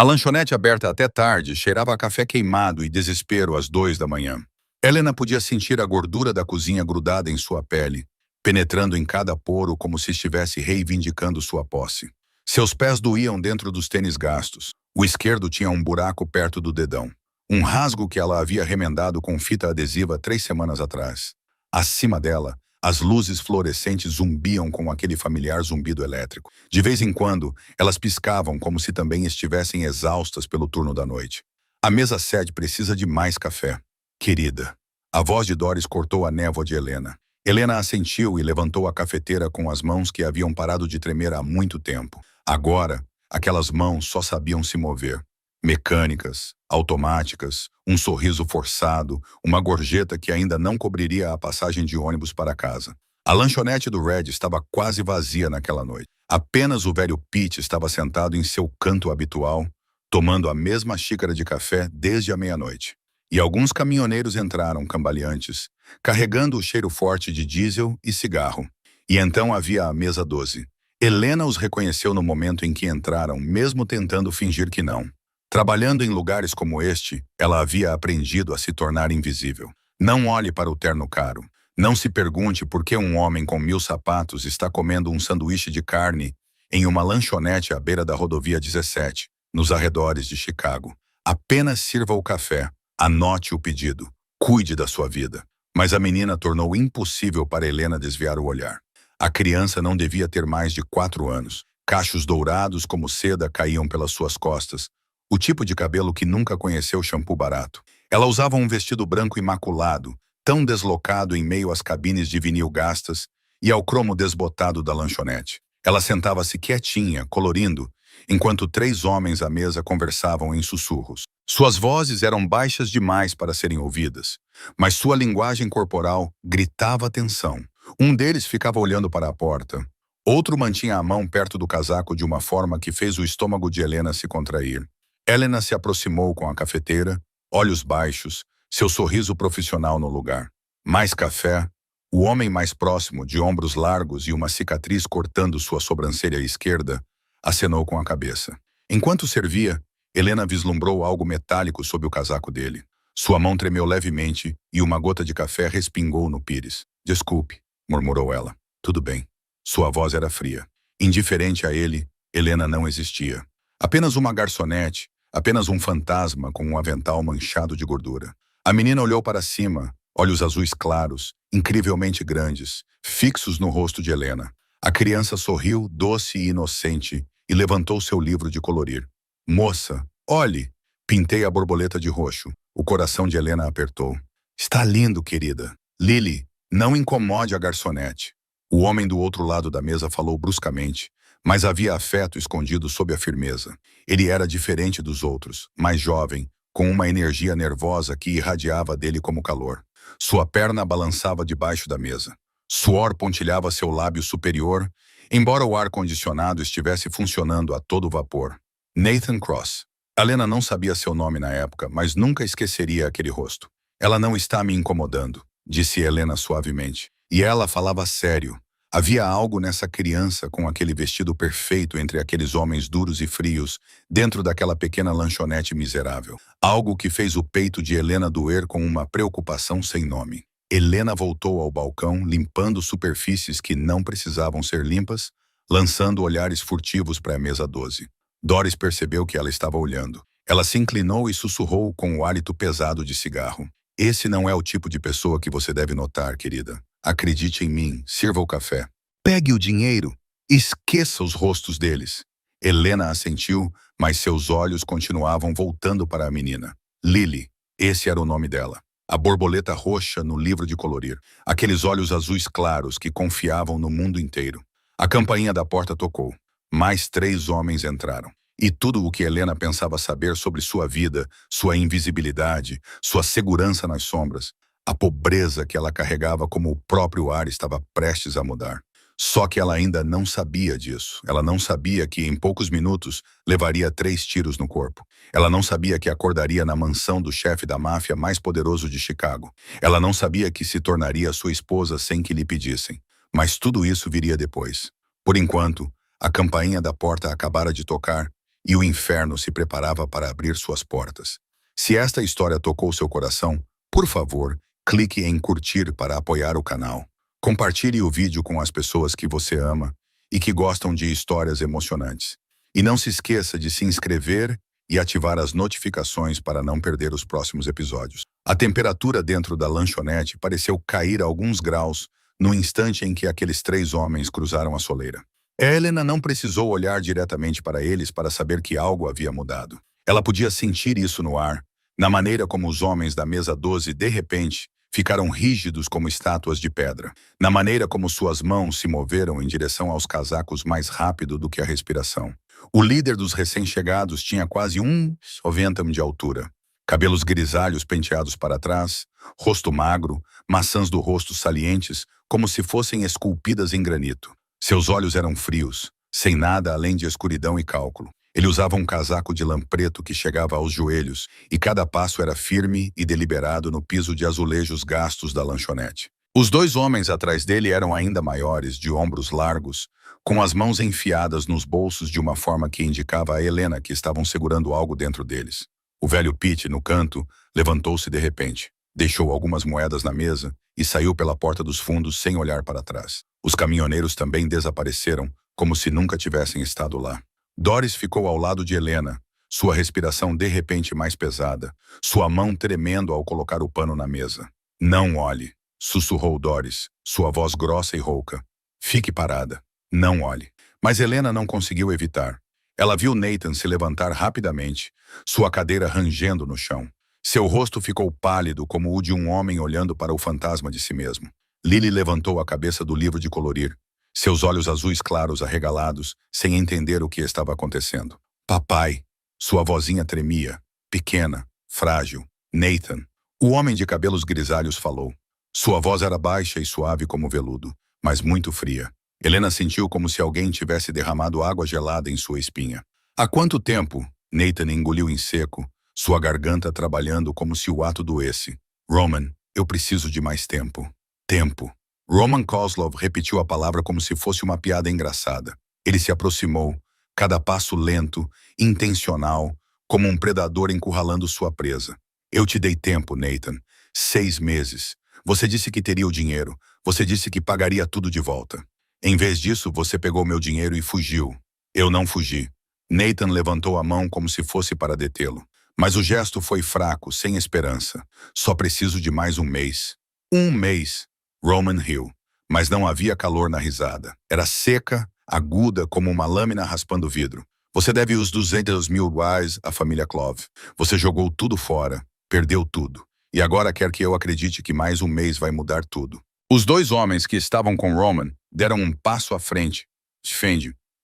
A lanchonete aberta até tarde cheirava a café queimado e desespero às 2 da manhã. Helena podia sentir a gordura da cozinha grudada em sua pele, penetrando em cada poro como se estivesse reivindicando sua posse. Seus pés doíam dentro dos tênis gastos. O esquerdo tinha um buraco perto do dedão. Um rasgo que ela havia remendado com fita adesiva 3 semanas atrás. Acima dela, as luzes fluorescentes zumbiam com aquele familiar zumbido elétrico. De vez em quando, elas piscavam como se também estivessem exaustas pelo turno da noite. A mesa 7 precisa de mais café. Querida. A voz de Doris cortou a névoa de Helena. Helena assentiu e levantou a cafeteira com as mãos que haviam parado de tremer há muito tempo. Agora, aquelas mãos só sabiam se mover. Mecânicas, automáticas, um sorriso forçado, uma gorjeta que ainda não cobriria a passagem de ônibus para casa. A lanchonete do Red estava quase vazia naquela noite. Apenas o velho Pete estava sentado em seu canto habitual, tomando a mesma xícara de café desde a meia-noite. E alguns caminhoneiros entraram cambaleantes, carregando o cheiro forte de diesel e cigarro. E então havia a mesa 12. Helena os reconheceu no momento em que entraram, mesmo tentando fingir que não. Trabalhando em lugares como este, ela havia aprendido a se tornar invisível. Não olhe para o terno caro. Não se pergunte por que um homem com 1000 sapatos está comendo um sanduíche de carne em uma lanchonete à beira da rodovia 17, nos arredores de Chicago. Apenas sirva o café, anote o pedido, cuide da sua vida. Mas a menina tornou impossível para Helena desviar o olhar. A criança não devia ter mais de 4 anos. Cachos dourados como seda caíam pelas suas costas. O tipo de cabelo que nunca conheceu shampoo barato. Ela usava um vestido branco imaculado, tão deslocado em meio às cabines de vinil gastas e ao cromo desbotado da lanchonete. Ela sentava-se quietinha, colorindo, enquanto 3 homens à mesa conversavam em sussurros. Suas vozes eram baixas demais para serem ouvidas, mas sua linguagem corporal gritava atenção. Um deles ficava olhando para a porta. Outro mantinha a mão perto do casaco de uma forma que fez o estômago de Helena se contrair. Helena se aproximou com a cafeteira, olhos baixos, seu sorriso profissional no lugar. Mais café. O homem mais próximo, de ombros largos e uma cicatriz cortando sua sobrancelha esquerda, acenou com a cabeça. Enquanto servia, Helena vislumbrou algo metálico sob o casaco dele. Sua mão tremeu levemente e uma gota de café respingou no pires. Desculpe, murmurou ela. Tudo bem. Sua voz era fria. Indiferente a ele, Helena não existia. Apenas uma garçonete, apenas um fantasma com um avental manchado de gordura. A menina olhou para cima, olhos azuis claros, incrivelmente grandes, fixos no rosto de Helena. A criança sorriu, doce e inocente, e levantou seu livro de colorir. Moça, olhe! Pintei a borboleta de roxo. O coração de Helena apertou. Está lindo, querida. Lily, não incomode a garçonete. O homem do outro lado da mesa falou bruscamente, mas havia afeto escondido sob a firmeza. Ele era diferente dos outros, mais jovem, com uma energia nervosa que irradiava dele como calor. Sua perna balançava debaixo da mesa. Suor pontilhava seu lábio superior, embora o ar-condicionado estivesse funcionando a todo vapor. Nathan Cross. Helena não sabia seu nome na época, mas nunca esqueceria aquele rosto. Ela não está me incomodando, disse Helena suavemente. E ela falava sério. Havia algo nessa criança com aquele vestido perfeito entre aqueles homens duros e frios, dentro daquela pequena lanchonete miserável. Algo que fez o peito de Helena doer com uma preocupação sem nome. Helena voltou ao balcão, limpando superfícies que não precisavam ser limpas, lançando olhares furtivos para a mesa 12. Doris percebeu que ela estava olhando. Ela se inclinou e sussurrou com o hálito pesado de cigarro. Esse não é o tipo de pessoa que você deve notar, querida. Acredite em mim, sirva o café. Pegue o dinheiro, esqueça os rostos deles. Helena assentiu, mas seus olhos continuavam voltando para a menina. Lily, esse era o nome dela. A borboleta roxa no livro de colorir. Aqueles olhos azuis claros que confiavam no mundo inteiro. A campainha da porta tocou. Mais 3 homens entraram. E tudo o que Helena pensava saber sobre sua vida, sua invisibilidade, sua segurança nas sombras, a pobreza que ela carregava como o próprio ar estava prestes a mudar. Só que ela ainda não sabia disso. Ela não sabia que em poucos minutos levaria 3 tiros no corpo. Ela não sabia que acordaria na mansão do chefe da máfia mais poderoso de Chicago. Ela não sabia que se tornaria sua esposa sem que lhe pedissem. Mas tudo isso viria depois. Por enquanto, a campainha da porta acabara de tocar e o inferno se preparava para abrir suas portas. Se esta história tocou seu coração, por favor, clique em curtir para apoiar o canal. Compartilhe o vídeo com as pessoas que você ama e que gostam de histórias emocionantes. E não se esqueça de se inscrever e ativar as notificações para não perder os próximos episódios. A temperatura dentro da lanchonete pareceu cair alguns graus no instante em que aqueles 3 homens cruzaram a soleira. Helena não precisou olhar diretamente para eles para saber que algo havia mudado. Ela podia sentir isso no ar, na maneira como os homens da mesa 12, de repente, ficaram rígidos como estátuas de pedra, na maneira como suas mãos se moveram em direção aos casacos mais rápido do que a respiração. O líder dos recém-chegados tinha quase 1,90 m de altura, cabelos grisalhos penteados para trás, rosto magro, maçãs do rosto salientes, como se fossem esculpidas em granito. Seus olhos eram frios, sem nada além de escuridão e cálculo. Ele usava um casaco de lã preto que chegava aos joelhos, e cada passo era firme e deliberado no piso de azulejos gastos da lanchonete. Os 2 homens atrás dele eram ainda maiores, de ombros largos, com as mãos enfiadas nos bolsos de uma forma que indicava a Helena que estavam segurando algo dentro deles. O velho Pete, no canto, levantou-se de repente, deixou algumas moedas na mesa e saiu pela porta dos fundos sem olhar para trás. Os caminhoneiros também desapareceram, como se nunca tivessem estado lá. Doris ficou ao lado de Helena, sua respiração de repente mais pesada, sua mão tremendo ao colocar o pano na mesa. "Não olhe", sussurrou Doris, sua voz grossa e rouca. "Fique parada. Não olhe." Mas Helena não conseguiu evitar. Ela viu Nathan se levantar rapidamente, sua cadeira rangendo no chão. Seu rosto ficou pálido como o de um homem olhando para o fantasma de si mesmo. Lily levantou a cabeça do livro de colorir, seus olhos azuis claros arregalados, sem entender o que estava acontecendo. "Papai." Sua vozinha tremia, pequena, frágil. "Nathan." O homem de cabelos grisalhos falou. Sua voz era baixa e suave como veludo, mas muito fria. Helena sentiu como se alguém tivesse derramado água gelada em sua espinha. "Há quanto tempo?" Nathan engoliu em seco, sua garganta trabalhando como se o ato doesse. "Roman, eu preciso de mais tempo." "Tempo." Roman Kozlov repetiu a palavra como se fosse uma piada engraçada. Ele se aproximou, cada passo lento, intencional, como um predador encurralando sua presa. "Eu te dei tempo, Nathan. 6 meses. Você disse que teria o dinheiro. Você disse que pagaria tudo de volta. Em vez disso, você pegou meu dinheiro e fugiu." "Eu não fugi." Nathan levantou a mão como se fosse para detê-lo. Mas o gesto foi fraco, sem esperança. "Só preciso de mais 1 mês." 1 mês. Roman riu, mas não havia calor na risada. Era seca, aguda como uma lâmina raspando vidro. "Você deve os 200 mil reais à família Clove. Você jogou tudo fora, perdeu tudo. E agora quer que eu acredite que mais 1 mês vai mudar tudo." Os 2 homens que estavam com Roman deram um passo à frente,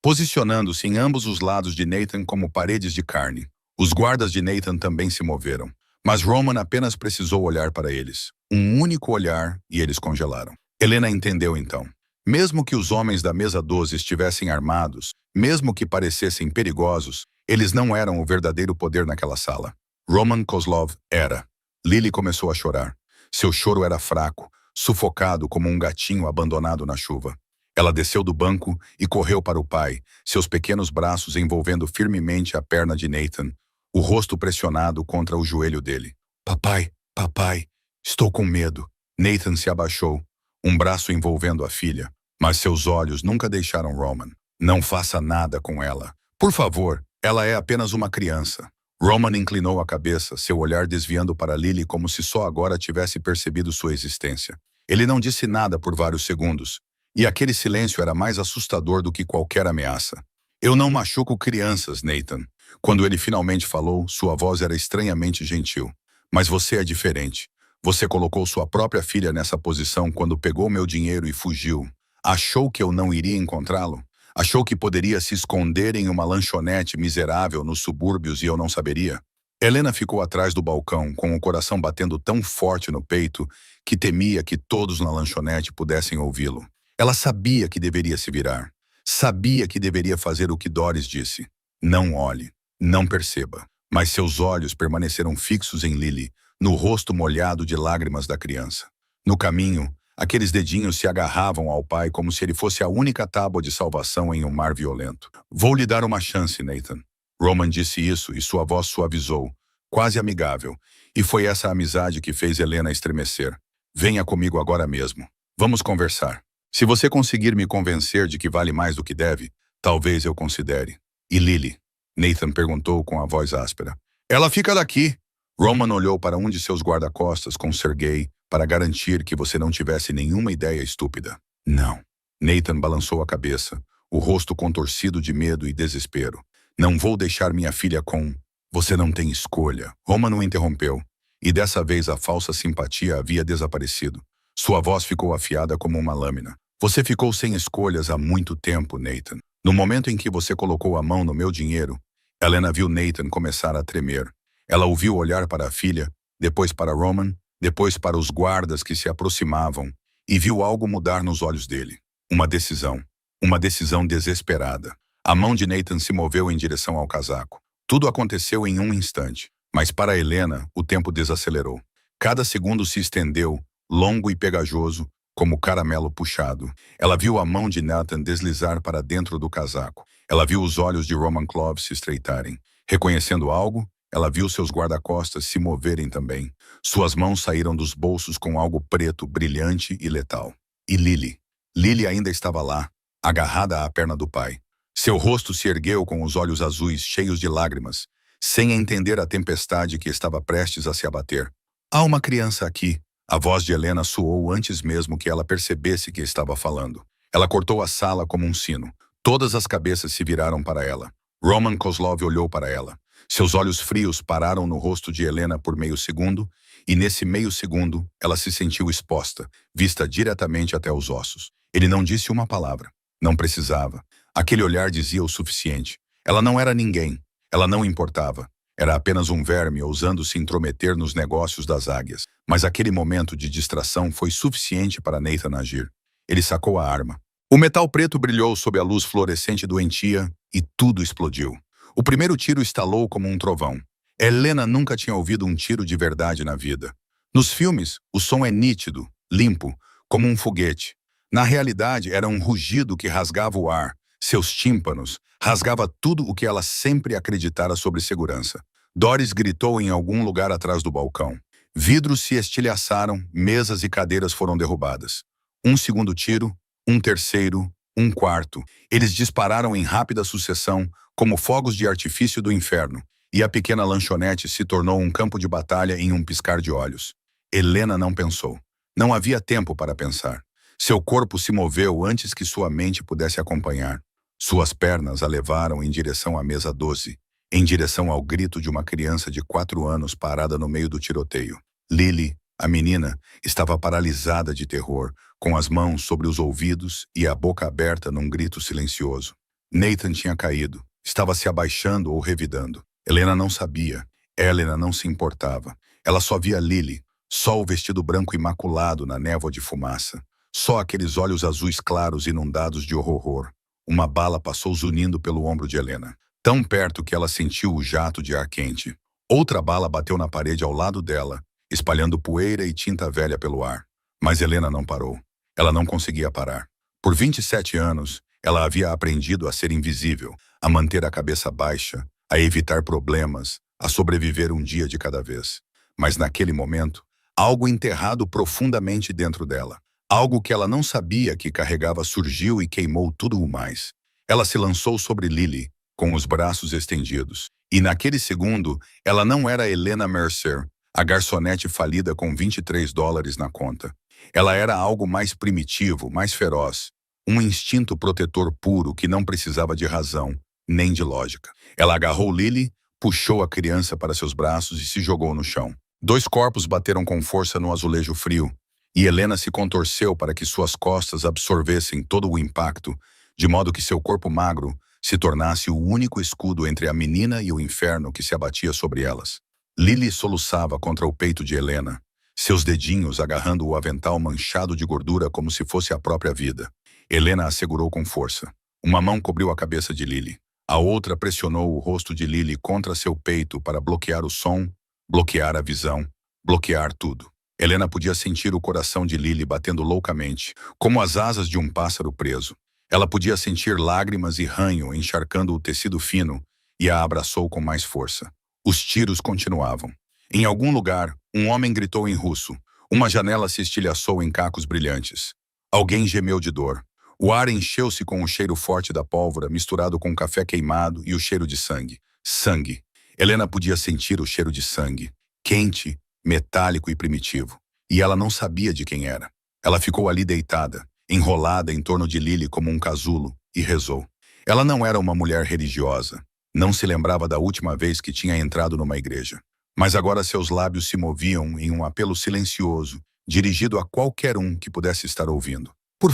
posicionando-se em ambos os lados de Nathan como paredes de carne. Os guardas de Nathan também se moveram, mas Roman apenas precisou olhar para eles. Um único olhar e eles congelaram. Helena entendeu então. Mesmo que os homens da mesa 12 estivessem armados, mesmo que parecessem perigosos, eles não eram o verdadeiro poder naquela sala. Roman Kozlov era. Lily começou a chorar. Seu choro era fraco, sufocado como um gatinho abandonado na chuva. Ela desceu do banco e correu para o pai, seus pequenos braços envolvendo firmemente a perna de Nathan, o rosto pressionado contra o joelho dele. "Papai, papai, estou com medo." Nathan se abaixou, um braço envolvendo a filha, mas seus olhos nunca deixaram Roman. "Não faça nada com ela. Por favor, ela é apenas uma criança." Roman inclinou a cabeça, seu olhar desviando para Lily como se só agora tivesse percebido sua existência. Ele não disse nada por vários segundos, e aquele silêncio era mais assustador do que qualquer ameaça. "Eu não machuco crianças, Nathan." Quando ele finalmente falou, sua voz era estranhamente gentil. "Mas você é diferente. Você colocou sua própria filha nessa posição quando pegou meu dinheiro e fugiu. Achou que eu não iria encontrá-lo? Achou que poderia se esconder em uma lanchonete miserável nos subúrbios e eu não saberia?" Helena ficou atrás do balcão, com o coração batendo tão forte no peito que temia que todos na lanchonete pudessem ouvi-lo. Ela sabia que deveria se virar. Sabia que deveria fazer o que Doris disse. "Não olhe. Não perceba." Mas seus olhos permaneceram fixos em Lily, no rosto molhado de lágrimas da criança. No caminho, aqueles dedinhos se agarravam ao pai como se ele fosse a única tábua de salvação em um mar violento. "Vou lhe dar uma chance, Nathan." Roman disse isso e sua voz suavizou, quase amigável, e foi essa amizade que fez Helena estremecer. Venha comigo agora mesmo. Vamos conversar. Se você conseguir me convencer de que vale mais do que deve, talvez eu considere. E Lily? Nathan perguntou com a voz áspera. Ela fica daqui. Roman olhou para um de seus guarda-costas com Sergei para garantir que você não tivesse nenhuma ideia estúpida. Não. Nathan balançou a cabeça, o rosto contorcido de medo e desespero. Não vou deixar minha filha com... Você não tem escolha. Roman o interrompeu, e dessa vez a falsa simpatia havia desaparecido. Sua voz ficou afiada como uma lâmina. Você ficou sem escolhas há muito tempo, Nathan. No momento em que você colocou a mão no meu dinheiro, Helena viu Nathan começar a tremer. Ela o viu olhar para a filha, depois para Roman, depois para os guardas que se aproximavam, e viu algo mudar nos olhos dele. Uma decisão desesperada. A mão de Nathan se moveu em direção ao casaco. Tudo aconteceu em um instante, mas para Helena, o tempo desacelerou. Cada segundo se estendeu, longo e pegajoso, como caramelo puxado. Ela viu a mão de Nathan deslizar para dentro do casaco. Ela viu os olhos de Roman Clove se estreitarem. Reconhecendo algo, ela viu seus guarda-costas se moverem também. Suas mãos saíram dos bolsos com algo preto, brilhante e letal. E Lily? Lily ainda estava lá, agarrada à perna do pai. Seu rosto se ergueu com os olhos azuis cheios de lágrimas, sem entender a tempestade que estava prestes a se abater. Há uma criança aqui. A voz de Helena soou antes mesmo que ela percebesse que estava falando. Ela cortou a sala como um sino. Todas as cabeças se viraram para ela. Roman Kozlov olhou para ela. Seus olhos frios pararam no rosto de Helena por meio segundo, e nesse meio segundo ela se sentiu exposta, vista diretamente até os ossos. Ele não disse uma palavra. Não precisava. Aquele olhar dizia o suficiente. Ela não era ninguém. Ela não importava. Era apenas um verme ousando se intrometer nos negócios das águias. Mas aquele momento de distração foi suficiente para Nathan agir. Ele sacou a arma. O metal preto brilhou sob a luz fluorescente doentia e tudo explodiu. O primeiro tiro estalou como um trovão. Helena nunca tinha ouvido um tiro de verdade na vida. Nos filmes, o som é nítido, limpo, como um foguete. Na realidade, era um rugido que rasgava o ar, seus tímpanos, rasgava tudo o que ela sempre acreditara sobre segurança. Doris gritou em algum lugar atrás do balcão. Vidros se estilhaçaram, mesas e cadeiras foram derrubadas. Um segundo tiro, um terceiro, um quarto. Eles dispararam em rápida sucessão, como fogos de artifício do inferno, e a pequena lanchonete se tornou um campo de batalha em um piscar de olhos. Helena não pensou. Não havia tempo para pensar. Seu corpo se moveu antes que sua mente pudesse acompanhar. Suas pernas a levaram em direção à mesa 12, em direção ao grito de uma criança de 4 anos parada no meio do tiroteio. Lily, a menina, estava paralisada de terror, com as mãos sobre os ouvidos e a boca aberta num grito silencioso. Nathan tinha caído, estava se abaixando ou revidando. Helena não sabia. Helena não se importava. Ela só via Lily, só o vestido branco imaculado na névoa de fumaça. Só aqueles olhos azuis claros inundados de horror. Uma bala passou zunindo pelo ombro de Helena, tão perto que ela sentiu o jato de ar quente. Outra bala bateu na parede ao lado dela, espalhando poeira e tinta velha pelo ar. Mas Helena não parou. Ela não conseguia parar. Por 27 anos, ela havia aprendido a ser invisível, a manter a cabeça baixa, a evitar problemas, a sobreviver um dia de cada vez. Mas naquele momento, algo enterrado profundamente dentro dela, algo que ela não sabia que carregava surgiu e queimou tudo o mais. Ela se lançou sobre Lily, com os braços estendidos. E naquele segundo, ela não era Helena Mercer, a garçonete falida com $23 na conta. Ela era algo mais primitivo, mais feroz. Um instinto protetor puro que não precisava de razão, nem de lógica. Ela agarrou Lily, puxou a criança para seus braços e se jogou no chão. 2 corpos bateram com força no azulejo frio, e Helena se contorceu para que suas costas absorvessem todo o impacto, de modo que seu corpo magro se tornasse o único escudo entre a menina e o inferno que se abatia sobre elas. Lily soluçava contra o peito de Helena, seus dedinhos agarrando o avental manchado de gordura como se fosse a própria vida. Helena a segurou com força. Uma mão cobriu a cabeça de Lily. A outra pressionou o rosto de Lily contra seu peito para bloquear o som, bloquear a visão, bloquear tudo. Helena podia sentir o coração de Lily batendo loucamente, como as asas de um pássaro preso. Ela podia sentir lágrimas e ranho encharcando o tecido fino, e a abraçou com mais força. Os tiros continuavam. Em algum lugar, um homem gritou em russo. Uma janela se estilhaçou em cacos brilhantes. Alguém gemeu de dor. O ar encheu-se com o cheiro forte da pólvora, misturado com o café queimado e o cheiro de sangue. Sangue. Helena podia sentir o cheiro de sangue. Quente, metálico e primitivo. E ela não sabia de quem era. Ela ficou ali deitada, enrolada em torno de Lily como um casulo, e rezou. Ela não era uma mulher religiosa. Não se lembrava da última vez que tinha entrado numa igreja. Mas agora seus lábios se moviam em um apelo silencioso, dirigido a qualquer um que pudesse estar ouvindo. Por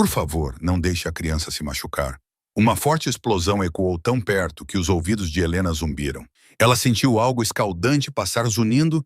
favor, não deixe a criança se machucar. Uma forte explosão ecoou tão perto que os ouvidos de Helena zumbiram. Ela sentiu algo escaldante passar zunindo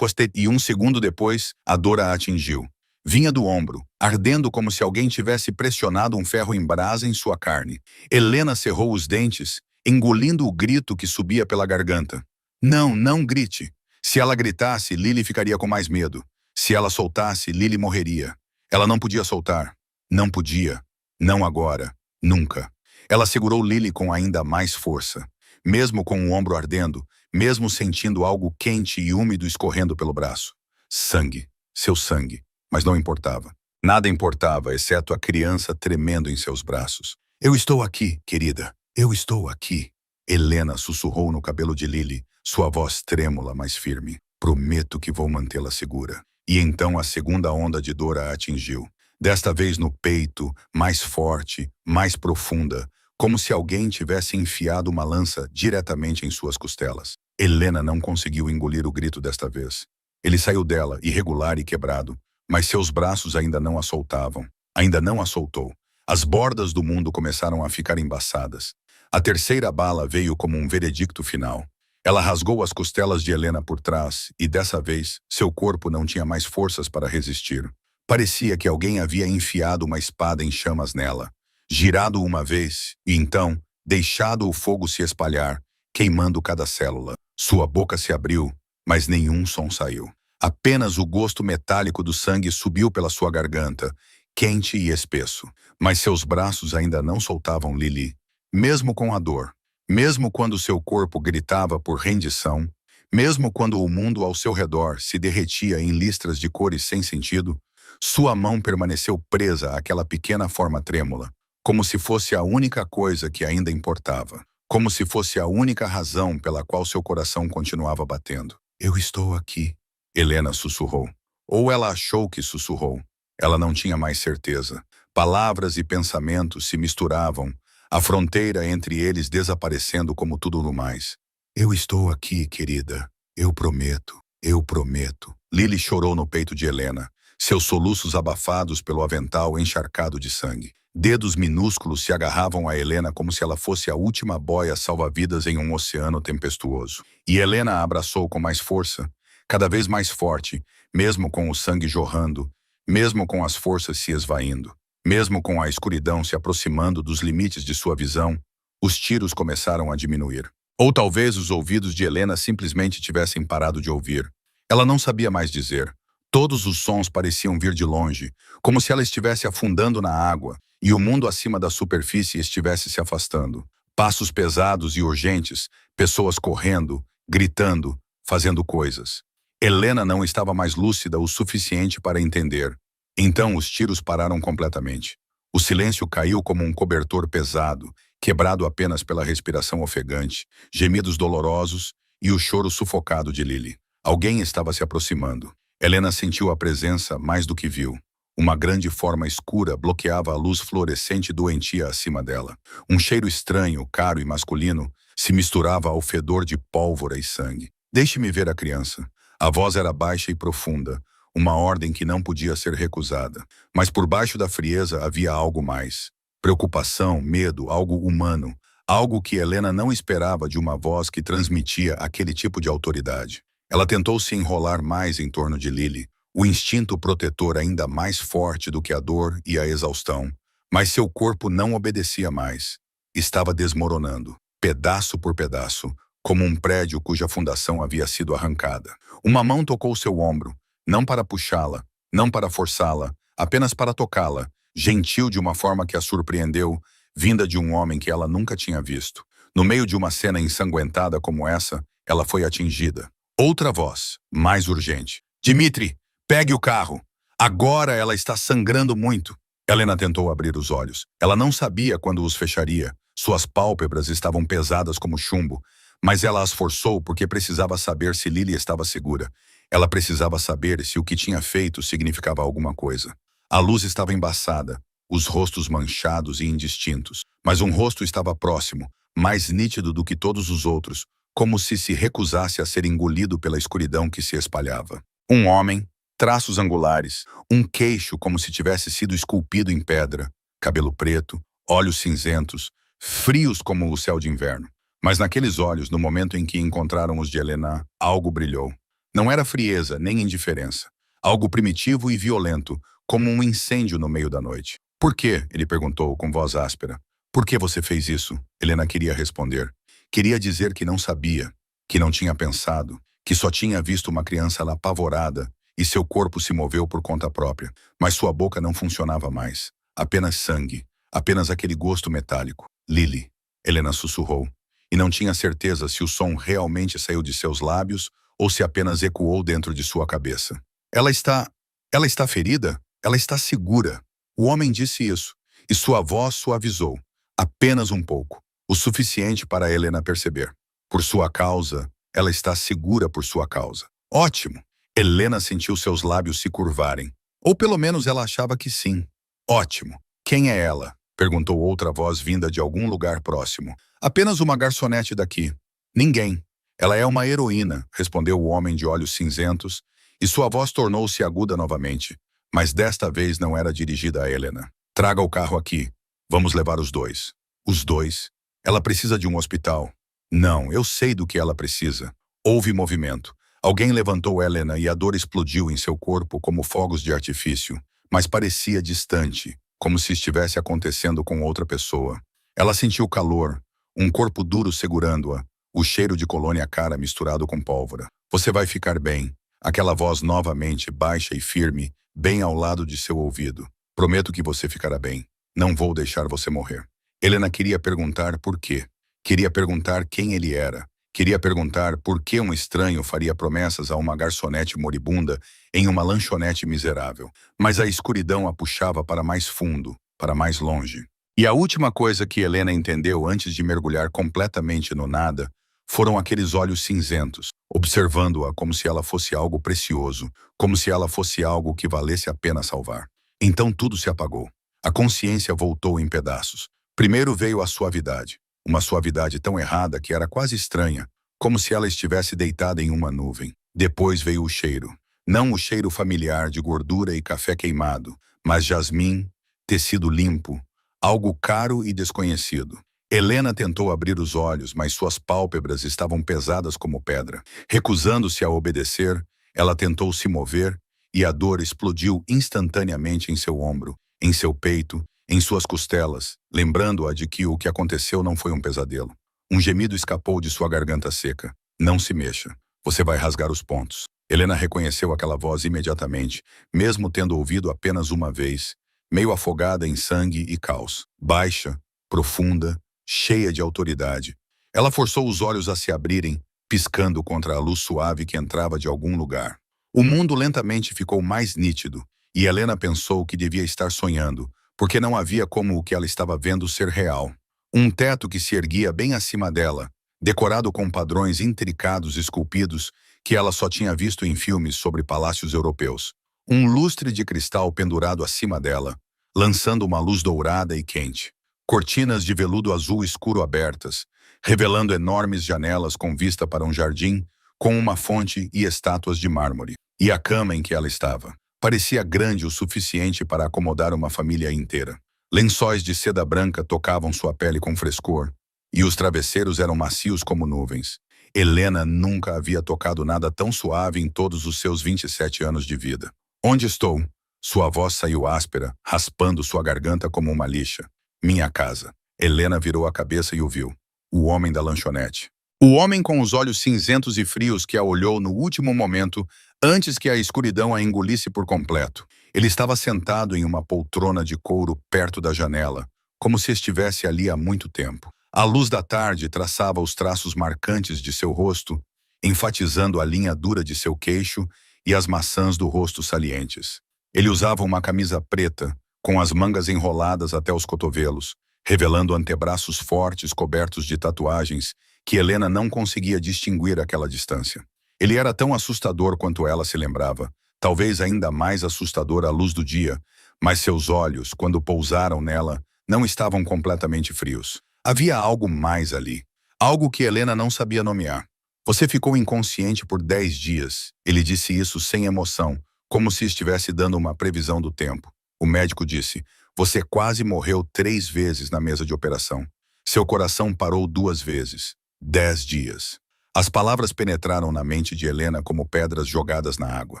e um segundo depois, a dor a atingiu. Vinha do ombro, ardendo como se alguém tivesse pressionado um ferro em brasa em sua carne. Helena cerrou os dentes, engolindo o grito que subia pela garganta. Não, não grite. Se ela gritasse, Lily ficaria com mais medo. Se ela soltasse, Lily morreria. Ela não podia soltar. Não podia. Não agora. Nunca. Ela segurou Lily com ainda mais força. Mesmo com o ombro ardendo, mesmo sentindo algo quente e úmido escorrendo pelo braço. Sangue. Seu sangue. Mas não importava. Nada importava, exceto a criança tremendo em seus braços. Eu estou aqui, querida. Eu estou aqui. Helena sussurrou no cabelo de Lily, sua voz trêmula, mas firme. Prometo que vou mantê-la segura. E então a segunda onda de dor a atingiu. Desta vez no peito, mais forte, mais profunda, como se alguém tivesse enfiado uma lança diretamente em suas costelas. Helena não conseguiu engolir o grito desta vez. Ele saiu dela, irregular e quebrado, mas seus braços ainda não a soltavam. Ainda não a soltou. As bordas do mundo começaram a ficar embaçadas. A terceira bala veio como um veredicto final. Ela rasgou as costelas de Helena por trás e, dessa vez, seu corpo não tinha mais forças para resistir. Parecia que alguém havia enfiado uma espada em chamas nela, girado uma vez e, então, deixado o fogo se espalhar, queimando cada célula. Sua boca se abriu, mas nenhum som saiu. Apenas o gosto metálico do sangue subiu pela sua garganta, quente e espesso. Mas seus braços ainda não soltavam Lily, mesmo com a dor. Mesmo quando seu corpo gritava por rendição, mesmo quando o mundo ao seu redor se derretia em listras de cores sem sentido, sua mão permaneceu presa àquela pequena forma trêmula, como se fosse a única coisa que ainda importava, como se fosse a única razão pela qual seu coração continuava batendo. Eu estou aqui, Helena sussurrou. Ou ela achou que sussurrou. Ela não tinha mais certeza. Palavras e pensamentos se misturavam, a fronteira entre eles desaparecendo como tudo no mais. Eu estou aqui, querida. Eu prometo. Eu prometo. Lily chorou no peito de Helena, seus soluços abafados pelo avental encharcado de sangue. Dedos minúsculos se agarravam a Helena como se ela fosse a última boia salva-vidas em um oceano tempestuoso. E Helena a abraçou com mais força, cada vez mais forte, mesmo com o sangue jorrando, mesmo com as forças se esvaindo. Mesmo com a escuridão se aproximando dos limites de sua visão, os tiros começaram a diminuir. Ou talvez os ouvidos de Helena simplesmente tivessem parado de ouvir. Ela não sabia mais dizer. Todos os sons pareciam vir de longe, como se ela estivesse afundando na água e o mundo acima da superfície estivesse se afastando. Passos pesados e urgentes, pessoas correndo, gritando, fazendo coisas. Helena não estava mais lúcida o suficiente para entender. Então os tiros pararam completamente. O silêncio caiu como um cobertor pesado, quebrado apenas pela respiração ofegante, gemidos dolorosos e o choro sufocado de Lily. Alguém estava se aproximando. Helena sentiu a presença mais do que viu. Uma grande forma escura bloqueava a luz fluorescente doentia acima dela. Um cheiro estranho, caro e masculino se misturava ao fedor de pólvora e sangue. Deixe-me ver a criança. A voz era baixa e profunda, uma ordem que não podia ser recusada. Mas por baixo da frieza havia algo mais. Preocupação, medo, algo humano. Algo que Helena não esperava de uma voz que transmitia aquele tipo de autoridade. Ela tentou se enrolar mais em torno de Lily, o instinto protetor ainda mais forte do que a dor e a exaustão. Mas seu corpo não obedecia mais. Estava desmoronando, pedaço por pedaço, como um prédio cuja fundação havia sido arrancada. Uma mão tocou seu ombro, não para puxá-la, não para forçá-la, apenas para tocá-la, gentil de uma forma que a surpreendeu, vinda de um homem que ela nunca tinha visto. No meio de uma cena ensanguentada como essa, ela foi atingida. Outra voz, mais urgente. Dmitri, pegue o carro. Agora ela está sangrando muito. Helena tentou abrir os olhos. Ela não sabia quando os fecharia. Suas pálpebras estavam pesadas como chumbo, mas ela as forçou porque precisava saber se Lily estava segura. Ela precisava saber se o que tinha feito significava alguma coisa. A luz estava embaçada, os rostos manchados e indistintos, mas um rosto estava próximo, mais nítido do que todos os outros, como se recusasse a ser engolido pela escuridão que se espalhava. Um homem, traços angulares, um queixo como se tivesse sido esculpido em pedra, cabelo preto, olhos cinzentos, frios como o céu de inverno. Mas naqueles olhos, no momento em que encontraram os de Helena, algo brilhou. Não era frieza, nem indiferença. Algo primitivo e violento, como um incêndio no meio da noite. Por quê? Ele perguntou com voz áspera. Por que você fez isso? Helena queria responder. Queria dizer que não sabia, que não tinha pensado, que só tinha visto uma criança lá apavorada e seu corpo se moveu por conta própria. Mas sua boca não funcionava mais. Apenas sangue, apenas aquele gosto metálico. Lily, Helena sussurrou. E não tinha certeza se o som realmente saiu de seus lábios ou se apenas ecoou dentro de sua cabeça. Ela está ferida? Ela está segura. O homem disse isso, e sua voz suavizou. Apenas um pouco. O suficiente para Helena perceber. Por sua causa, ela está segura por sua causa. Ótimo! Helena sentiu seus lábios se curvarem. Ou pelo menos ela achava que sim. Ótimo! Quem é ela? Perguntou outra voz vinda de algum lugar próximo. Apenas uma garçonete daqui. Ninguém. Ela é uma heroína, respondeu o homem de olhos cinzentos, e sua voz tornou-se aguda novamente, mas desta vez não era dirigida a Helena. Traga o carro aqui. Vamos levar os dois. Os dois? Ela precisa de um hospital. Não, eu sei do que ela precisa. Houve movimento. Alguém levantou Helena e a dor explodiu em seu corpo como fogos de artifício, mas parecia distante, como se estivesse acontecendo com outra pessoa. Ela sentiu calor, um corpo duro segurando-a, o cheiro de colônia cara misturado com pólvora. Você vai ficar bem. Aquela voz novamente baixa e firme, bem ao lado de seu ouvido. Prometo que você ficará bem. Não vou deixar você morrer. Helena queria perguntar por quê. Queria perguntar quem ele era. Queria perguntar por que um estranho faria promessas a uma garçonete moribunda em uma lanchonete miserável. Mas a escuridão a puxava para mais fundo, para mais longe. E a última coisa que Helena entendeu antes de mergulhar completamente no nada foram aqueles olhos cinzentos, observando-a como se ela fosse algo precioso, como se ela fosse algo que valesse a pena salvar. Então tudo se apagou. A consciência voltou em pedaços. Primeiro veio a suavidade. Uma suavidade tão errada que era quase estranha, como se ela estivesse deitada em uma nuvem. Depois veio o cheiro. Não o cheiro familiar de gordura e café queimado, mas jasmim, tecido limpo, algo caro e desconhecido. Helena tentou abrir os olhos, mas suas pálpebras estavam pesadas como pedra. Recusando-se a obedecer, ela tentou se mover e a dor explodiu instantaneamente em seu ombro, em seu peito, em suas costelas, lembrando-a de que o que aconteceu não foi um pesadelo. Um gemido escapou de sua garganta seca. Não se mexa. Você vai rasgar os pontos. Helena reconheceu aquela voz imediatamente, mesmo tendo ouvido apenas uma vez, meio afogada em sangue e caos. Baixa, profunda, cheia de autoridade. Ela forçou os olhos a se abrirem, piscando contra a luz suave que entrava de algum lugar. O mundo lentamente ficou mais nítido, e Helena pensou que devia estar sonhando, porque não havia como o que ela estava vendo ser real. Um teto que se erguia bem acima dela, decorado com padrões intricados esculpidos que ela só tinha visto em filmes sobre palácios europeus. Um lustre de cristal pendurado acima dela, lançando uma luz dourada e quente. Cortinas de veludo azul escuro abertas, revelando enormes janelas com vista para um jardim, com uma fonte e estátuas de mármore. E a cama em que ela estava parecia grande o suficiente para acomodar uma família inteira. Lençóis de seda branca tocavam sua pele com frescor, e os travesseiros eram macios como nuvens. Helena nunca havia tocado nada tão suave em todos os seus 27 anos de vida. Onde estou? Sua voz saiu áspera, raspando sua garganta como uma lixa. Minha casa. Helena virou a cabeça e o viu. O homem da lanchonete. O homem com os olhos cinzentos e frios que a olhou no último momento, antes que a escuridão a engolisse por completo. Ele estava sentado em uma poltrona de couro perto da janela, como se estivesse ali há muito tempo. A luz da tarde traçava os traços marcantes de seu rosto, enfatizando a linha dura de seu queixo e as maçãs do rosto salientes. Ele usava uma camisa preta, com as mangas enroladas até os cotovelos, revelando antebraços fortes cobertos de tatuagens que Helena não conseguia distinguir àquela distância. Ele era tão assustador quanto ela se lembrava, talvez ainda mais assustador à luz do dia, mas seus olhos, quando pousaram nela, não estavam completamente frios. Havia algo mais ali, algo que Helena não sabia nomear. Você ficou inconsciente por 10 dias. Ele disse isso sem emoção, como se estivesse dando uma previsão do tempo. O médico disse, você quase morreu 3 vezes na mesa de operação. Seu coração parou 2 vezes. 10 dias. As palavras penetraram na mente de Helena como pedras jogadas na água.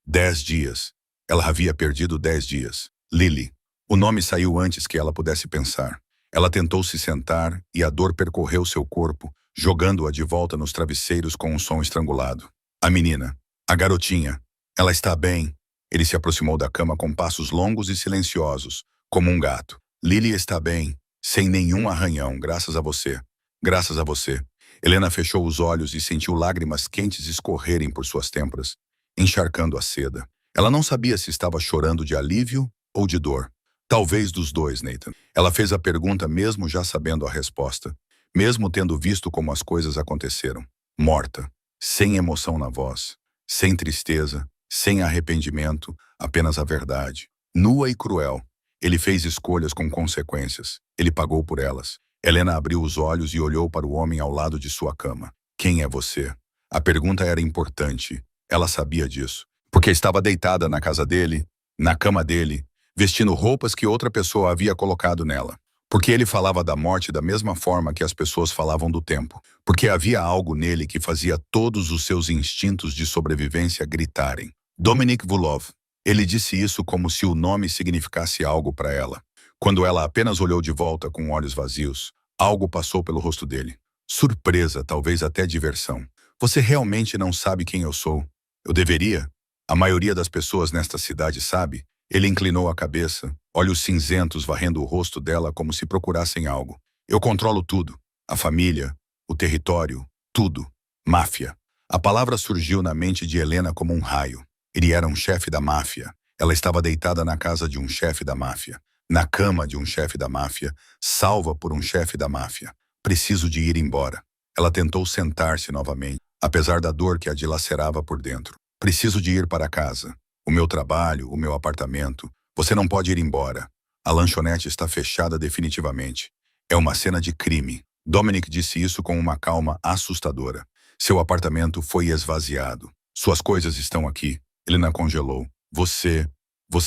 10 dias. Ela havia perdido 10 dias. Lily. O nome saiu antes que ela pudesse pensar. Ela tentou se sentar e a dor percorreu seu corpo, jogando-a de volta nos travesseiros com um som estrangulado. A menina. A garotinha. Ela está bem. Ele se aproximou da cama com passos longos e silenciosos, como um gato. Lily está bem, sem nenhum arranhão, graças a você. Graças a você. Helena fechou os olhos e sentiu lágrimas quentes escorrerem por suas têmporas, encharcando a seda. Ela não sabia se estava chorando de alívio ou de dor. Talvez dos dois, Nathan. Ela fez a pergunta mesmo já sabendo a resposta, mesmo tendo visto como as coisas aconteceram. Morta, sem emoção na voz, sem tristeza, sem arrependimento, apenas a verdade. Nua e cruel. Ele fez escolhas com consequências. Ele pagou por elas. Helena abriu os olhos e olhou para o homem ao lado de sua cama. Quem é você? A pergunta era importante. Ela sabia disso. Porque estava deitada na casa dele, na cama dele, vestindo roupas que outra pessoa havia colocado nela. Porque ele falava da morte da mesma forma que as pessoas falavam do tempo. Porque havia algo nele que fazia todos os seus instintos de sobrevivência gritarem. Dominic Vulov. Ele disse isso como se o nome significasse algo para ela. Quando ela apenas olhou de volta com olhos vazios, algo passou pelo rosto dele. Surpresa, talvez até diversão. Você realmente não sabe quem eu sou? Eu deveria? A maioria das pessoas nesta cidade sabe. Ele inclinou a cabeça, olhos cinzentos varrendo o rosto dela como se procurassem algo. Eu controlo tudo. A família, o território, tudo. Máfia. A palavra surgiu na mente de Helena como um raio. Ele era um chefe da máfia. Ela estava deitada na casa de um chefe da máfia. Na cama de um chefe da máfia, salva por um chefe da máfia. Preciso de ir embora. Ela tentou sentar-se novamente, apesar da dor que a dilacerava por dentro. Preciso de ir para casa. O meu trabalho, o meu apartamento. Você não pode ir embora. A lanchonete está fechada definitivamente. É uma cena de crime. Dominic disse isso com uma calma assustadora. Seu apartamento foi esvaziado. Suas coisas estão aqui. Helena congelou. Você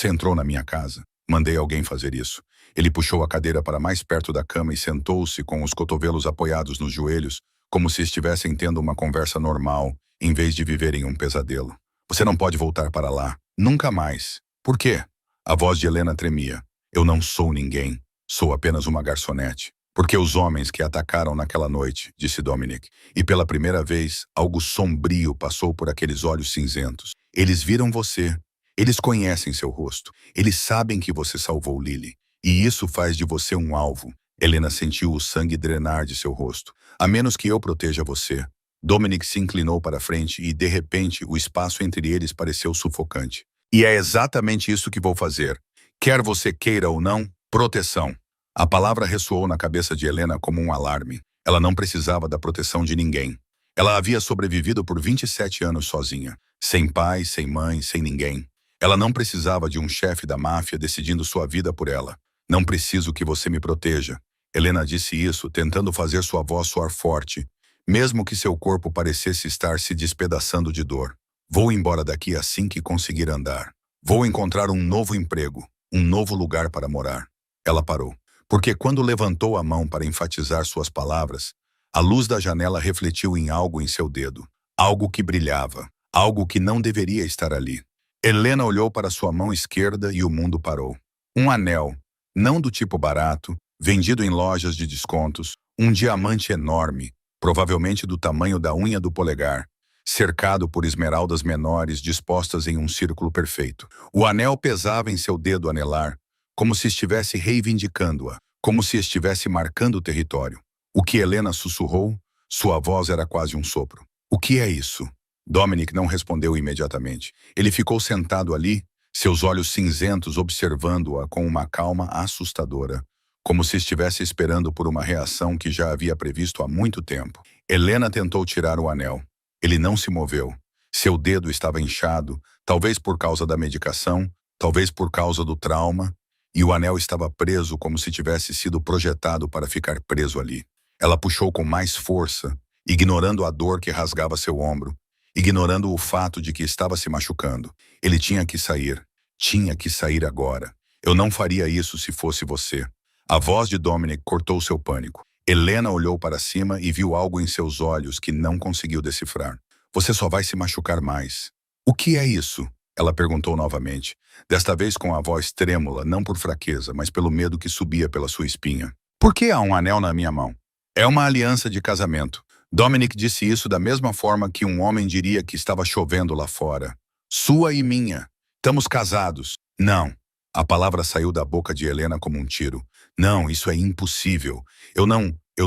entrou na minha casa. Mandei alguém fazer isso. Ele puxou a cadeira para mais perto da cama e sentou-se com os cotovelos apoiados nos joelhos, como se estivessem tendo uma conversa normal, em vez de viverem um pesadelo. Você não pode voltar para lá. Nunca mais. Por quê? A voz de Helena tremia. Eu não sou ninguém. Sou apenas uma garçonete. Porque os homens que atacaram naquela noite, disse Dominic, e pela primeira vez, algo sombrio passou por aqueles olhos cinzentos. Eles viram você. Eles conhecem seu rosto. Eles sabem que você salvou Lily. E isso faz de você um alvo. Helena sentiu o sangue drenar de seu rosto. A menos que eu proteja você. Dominic se inclinou para frente e, de repente, o espaço entre eles pareceu sufocante. E é exatamente isso que vou fazer. Quer você queira ou não, proteção. A palavra ressoou na cabeça de Helena como um alarme. Ela não precisava da proteção de ninguém. Ela havia sobrevivido por 27 anos sozinha. Sem pai, sem mãe, sem ninguém. Ela não precisava de um chefe da máfia decidindo sua vida por ela. Não preciso que você me proteja. Helena disse isso, tentando fazer sua voz soar forte, mesmo que seu corpo parecesse estar se despedaçando de dor. Vou embora daqui assim que conseguir andar. Vou encontrar um novo emprego, um novo lugar para morar. Ela parou, porque quando levantou a mão para enfatizar suas palavras, a luz da janela refletiu em algo em seu dedo. Algo que brilhava, algo que não deveria estar ali. Helena olhou para sua mão esquerda e o mundo parou. Um anel, não do tipo barato, vendido em lojas de descontos, um diamante enorme, provavelmente do tamanho da unha do polegar, cercado por esmeraldas menores dispostas em um círculo perfeito. O anel pesava em seu dedo anelar, como se estivesse reivindicando-a, como se estivesse marcando o território. O que Helena sussurrou? Sua voz era quase um sopro. O que é isso? Dominic não respondeu imediatamente. Ele ficou sentado ali, seus olhos cinzentos observando-a com uma calma assustadora, como se estivesse esperando por uma reação que já havia previsto há muito tempo. Helena tentou tirar o anel. Ele não se moveu. Seu dedo estava inchado, talvez por causa da medicação, talvez por causa do trauma, e o anel estava preso como se tivesse sido projetado para ficar preso ali. Ela puxou com mais força, ignorando a dor que rasgava seu ombro, ignorando o fato de que estava se machucando. Ele tinha que sair. Tinha que sair agora. Eu não faria isso se fosse você. A voz de Dominic cortou seu pânico. Helena olhou para cima e viu algo em seus olhos que não conseguiu decifrar. Você só vai se machucar mais. O que é isso? Ela perguntou novamente, desta vez com a voz trêmula, não por fraqueza, mas pelo medo que subia pela sua espinha. Por que há um anel na minha mão? É uma aliança de casamento. Dominic disse isso da mesma forma que um homem diria que estava chovendo lá fora. Sua e minha. Estamos casados. Não. A palavra saiu da boca de Helena como um tiro. Não, isso é impossível. Eu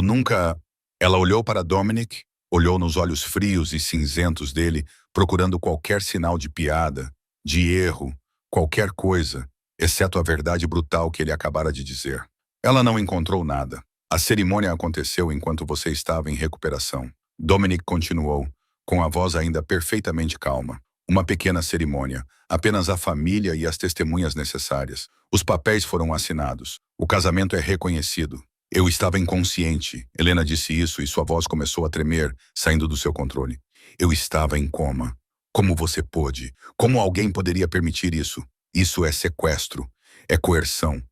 nunca... Ela olhou para Dominic, olhou nos olhos frios e cinzentos dele, procurando qualquer sinal de piada, de erro, qualquer coisa, exceto a verdade brutal que ele acabara de dizer. Ela não encontrou nada. A cerimônia aconteceu enquanto você estava em recuperação. Dominic continuou, com a voz ainda perfeitamente calma. Uma pequena cerimônia, apenas a família e as testemunhas necessárias. Os papéis foram assinados. O casamento é reconhecido. Eu estava inconsciente. Helena disse isso e sua voz começou a tremer, saindo do seu controle. Eu estava em coma. Como você pôde? Como alguém poderia permitir isso? Isso é sequestro. É coerção.